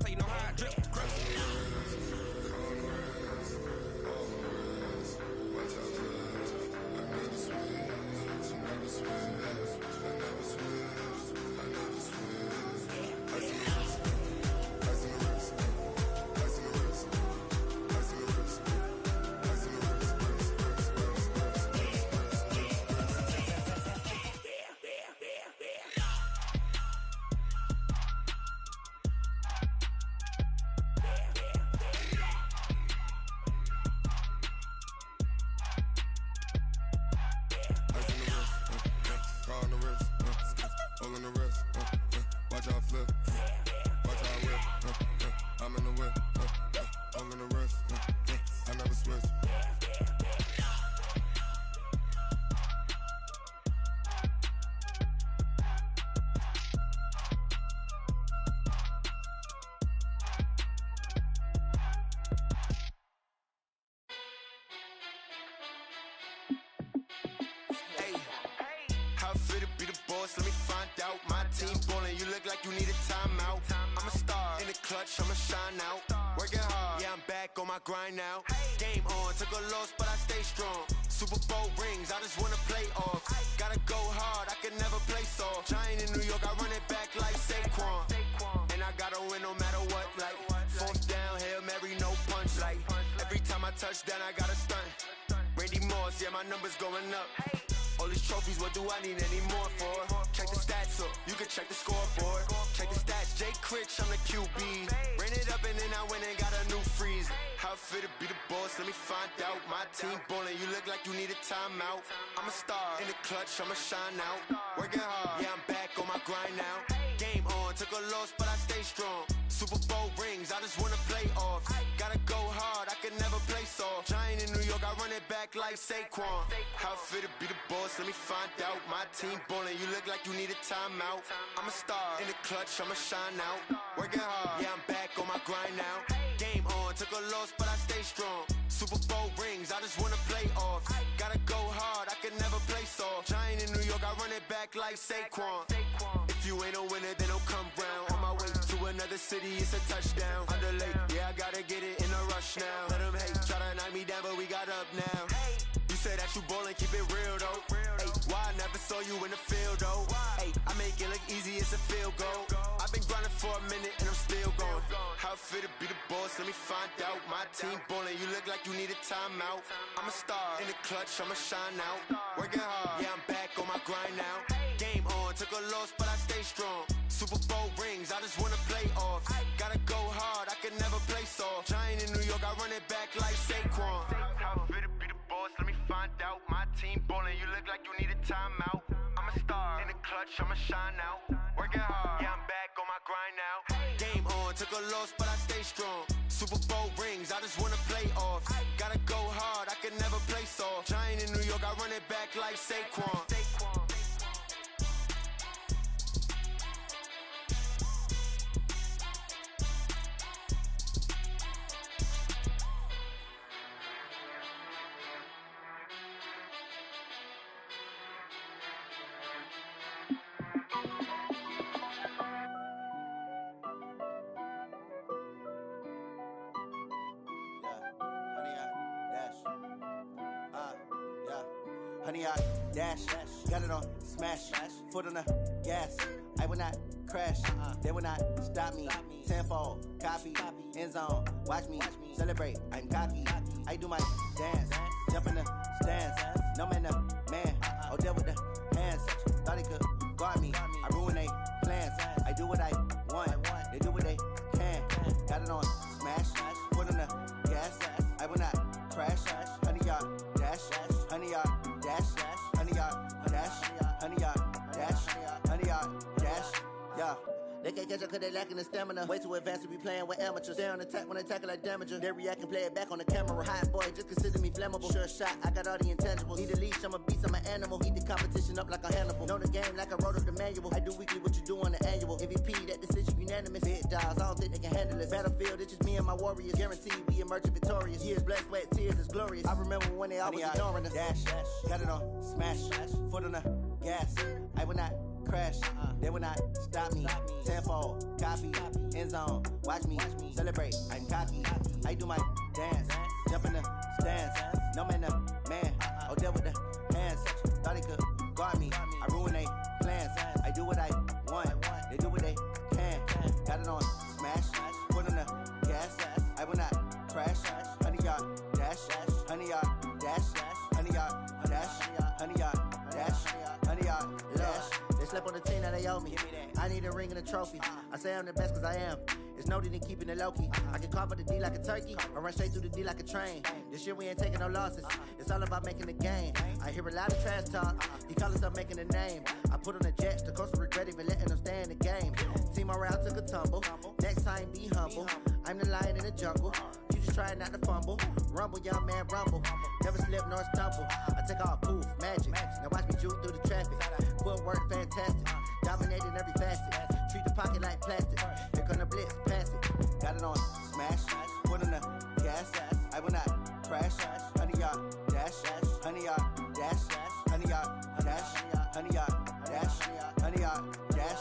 So you know how I drip. Crush. Let me find out. My team ballin', you look like you need a timeout. I'm a star in the clutch, I'ma shine out. Working hard, yeah, I'm back on my grind now. Game on, took a loss, but I stay strong. Super Bowl rings, I just wanna play off. Gotta go hard, I can never play soft. Giant in New York, I run it back like Saquon. And I gotta win no matter what, like fourth down, Hail Mary, no punch. Like every time I touch down, I gotta stunt. Randy Moss, yeah, my numbers going up. All these trophies, what do I need any more for? Check the stats up, you can check the scoreboard. Check the stats, Jake Critch, I'm the QB. Ran it up and then I went and got a new freeze. How it fit to be the boss, let me find out. My team ballin', you look like you need a timeout. I'm a star in the clutch, I'ma shine out. Working hard, yeah, I'm back on my grind now. Game on, took a loss, but I stay strong. Super Bowl rings, I just wanna play off. Gotta go hard, I can never play soft. Giant in New York, I run it back like Saquon. How it fit to be the boss, let me find out. My team ballin', you look like you need a timeout. I'm a star in the clutch, I'ma shine out. Working hard, yeah, I'm back on my grind now. Game on, took a loss, but I stay strong. Super Bowl rings, I just wanna play off. Gotta go hard, I can never play soft. Giant in New York, I run it back back like Saquon. If you ain't a winner, then don't come round. On my way to another city, it's a touchdown. Underlay, yeah, I gotta get it in a rush now. Let them hate, try to knock me down, but we got up now. You say that you ballin', keep it real though. Hey, why I never saw you in the field though? Hey, I make it look easy, it's a field goal. I've been grinding for a minute and I'm still going. How it feel to be the boss, let me find out. My team ballin', you look like you need a timeout. I'm a star in the clutch, I'ma shine out. Working hard, yeah, I'm back on my grind now. Game on, took a loss, but I stay strong. Super Bowl rings, I just wanna play off. Gotta go hard, I can never play soft. Giant in New York, I run it back like Saquon. How it feel to be the boss, let me find out. My team ballin', you look like you need a timeout. I'm a star in the clutch, I'ma shine out. Working hard, yeah, I'm back on my grind now. Game on, took a loss, but I stay strong. Super Bowl rings, I just wanna play off. Gotta go hard, I can never play soft. Giant in New York, I run it back like Saquon. Honey, I dash, got it on smash, foot on the gas. I will not crash, they will not stop me. Tenfold, copy, end zone, watch me celebrate. I'm cocky, I do my dance, jump in the stands. No man, no man, oh deal with the hands. Thought he could guard me, I ruin they plans. I do what I want, they do what they can. Got it on smash, foot on the gas. I will not crash, honey, y'all dash, honey, y'all dash, honey, y'all dash, honey, y'all dash, honey, y'all dash, yeah. They can't catch up cause they lacking the stamina. Way too advanced to be playing with amateurs. Stay on attack when they tackle like damager. They react and play it back on the camera. Hot boy, just consider me flammable. Sure shot, I got all the intangibles. Need a leash, I'm a beast, I'm an animal. Heat the competition up like a Hannibal. Know the game like I wrote up the manual. I do weekly what you do on the annual. MVP, that decision unanimous. Big dogs, I don't think they can handle it. Battlefield, it's just me and my warriors. Guaranteed we emerging victorious. Years, blood, sweat, tears, it's glorious. I remember when they always ignoring us. Dash, got it on smash, foot on the gas. I will not crash, they will not stop me. Tenfold, copy, end zone, watch me celebrate. I'm cocky, I do my dance, jump in the stands. No man, no man, oh deal with the hands. Thought he could guard me, I ruin they plans. I do what I want, they do what they can. Got it on smash, foot on the gas. I will not crash, honey, y'all dash, honey, y'all dash, honey, y'all dash, honey, y'all dash, honey, y'all dash. They slept on the team that they owe me. I need a ring and a trophy. I say I'm the best cause I am. It's no need in keeping it low-key. I can carve up the D like a turkey or run straight through the D like a train. This year we ain't taking no losses. It's all about making the game. I hear a lot of trash talk. He call himself making a name. I put on the jets. The coach will regret even letting them stay in the game. Team morale took a tumble. Next time be humble. I'm the lion in the jungle. You just trying not to fumble. Rumble, young man, rumble. Never slip nor stumble. I take off, poof, magic. Now watch me juke through the traffic. Footwork fantastic. Dominating every facet. Treat the pocket like plastic. Here come the blitz, pass it. Got it on smash, foot on the gas. I will not crash. Honey, y'all dash, honey, y'all dash, honey, y'all dash, honey, y'all dash, honey, y'all dash.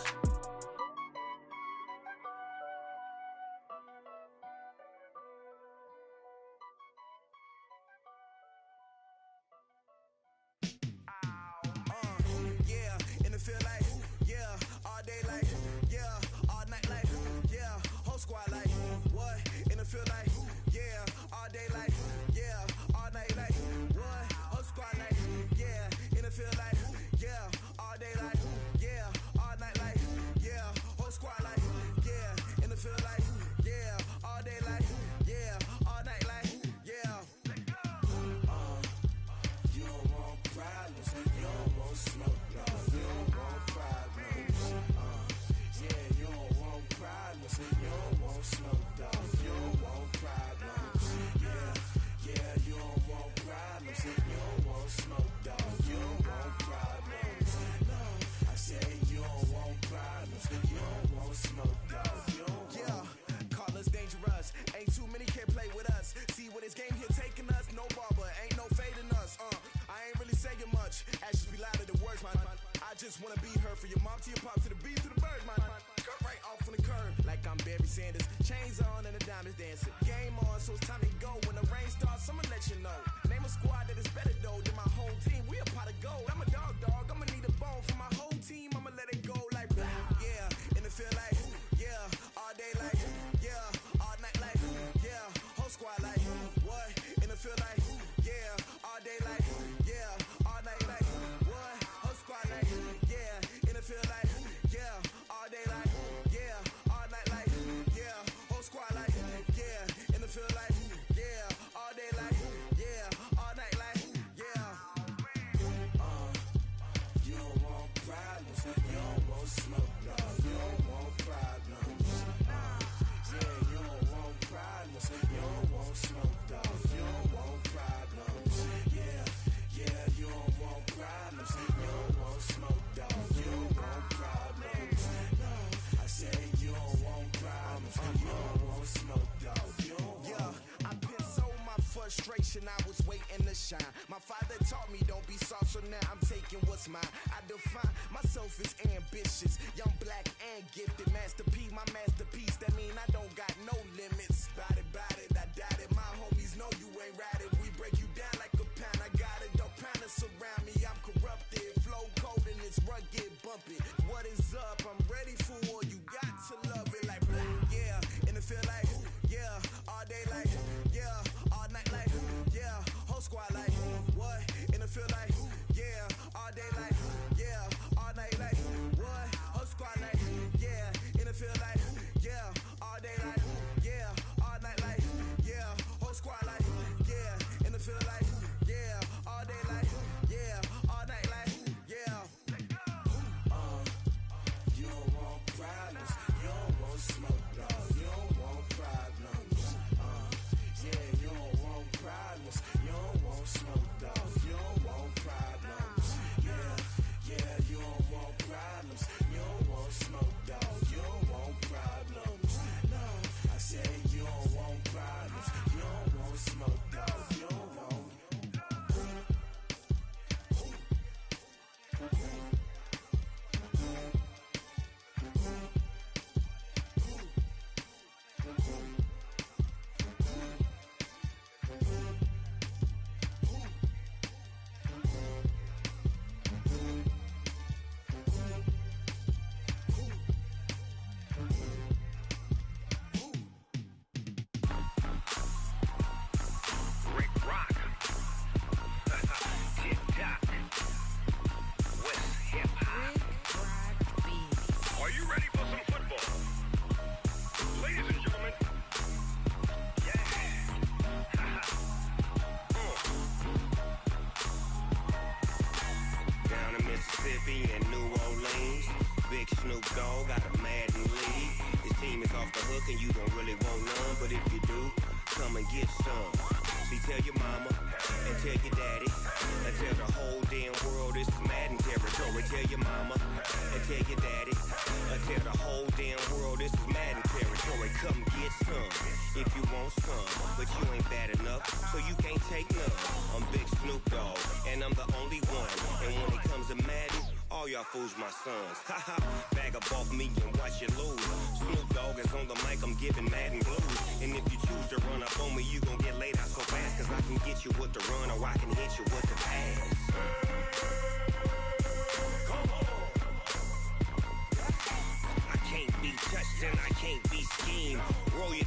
Yeah, in the field like, yeah, all day like, yeah, all night like, yeah, whole squad like, what? In the field like, yeah, all day like, yeah, all night like, what? Whole squad like, yeah, in the field like, yeah, all day like, yeah, all night like, yeah, whole squad like, yeah, in the field like, yeah, all day like, yeah, all night like, yeah. You don't want problems, you don't want smoke, you don't want problems. Yeah, you don't want problems, you don't want smoke, you don't want problems. Yeah, you don't just wanna be her. For your mom to your pop to the beat to the birds, my cut right off on the curb. Like I'm Barry Sanders, chains on and the diamonds dancing. Game on, so it's time to go. When the rain starts, I'ma let you know. Name a squad that is better though than my whole team. We a pot of gold. I'm a dog, I'ma need a bone for my whole team. I'ma let it go like blah. Yeah, and it feel like yeah, all day like yeah, all night like yeah, whole squad like what? And it feel like yeah, all day like yeah, all night like what? Whole squad like yeah, and it feel like yeah, all day like yeah, all night like yeah, whole squad like yeah, and it feel like yeah, all day like yeah, all night like yeah. You don't want problems, you don't want smoke, dog. You don't want problems. Yeah, you don't want problems, you don't want smoke, dog. You don't want problems. Yeah, you don't want problems, you don't want smoke, dog. You don't want problems. No, I said you don't want problems, you don't want smoke, dog. You don't want. Yeah, I been so my frustration, I was waiting to shine. My father taught me don't be soft, so now I'm taking what's mine. I define myself as ambitious, young, black, and gifted. Master P, my masterpiece. That mean I don't got no limits. Bout it, I doubt it. My homies know you ain't ride it. We break you down like a pound. I got it, don't pound to surround me. I'm corrupted, flow cold and it's rugged, bumpy. What is up? I'm ready for war. You got to love it like blah, yeah, and it feel like yeah, all day like yeah, all night like yeah, whole squad like what? And it feel like yeah, all day like yeah, all night like what? Whole squad like yeah, and it feel like yeah, all day like yeah, all night like yeah, whole squad like yeah, and it feel like yeah, all day like yeah, all night like yeah. You don't want problems, you don't want smoke, dog. You don't want problems. Yeah, you don't want problems, you don't want smoke, dog. You don't want problems. Yeah, you don't want problems, you don't want smoke, dog. You don't want problems. No, I said you don't want problems, you don't want smoke, dog. You don't want. Rick Rock. Tip-top. West hip-hop. Are you ready for some football? Ladies and gentlemen. Yeah. Down in Mississippi and New Orleans, Big Snoop Dogg got a Madden league. His team is off the hook and you don't really want none, but if you do, come and get some. See, tell your mama and tell your daddy and tell the whole damn world this is Madden territory. Tell your mama and tell your daddy and tell the whole damn world this is Madden territory. Come get some if you want some, but you ain't bad enough, so you can't take none. I'm Big Snoop Dogg and I'm the only one. And when it comes to Madden, all y'all fools my sons. Haha, bag up off me and watch you lose. Snoop Dogg is on the mic, I'm giving Madden blues. And if you choose to run up on me, you gon' get laid out so fast. Cause I can get you with the run or I can hit you with the pass. Come on. I can't be touched and I can't be schemed. Roll your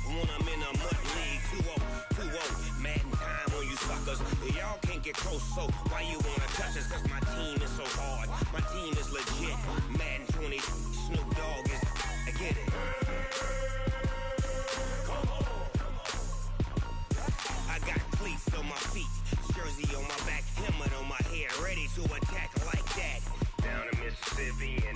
when I'm in a mud league. 2-0, Madden time on you suckers. Y'all can't get close, so why you wanna touch us? Cause my team is so hard, my team is legit. Madden 20, Snoop Dogg is, I get it. Come on. I got cleats on my feet, jersey on my back, helmet on my head, ready to attack like that. Down in Mississippi and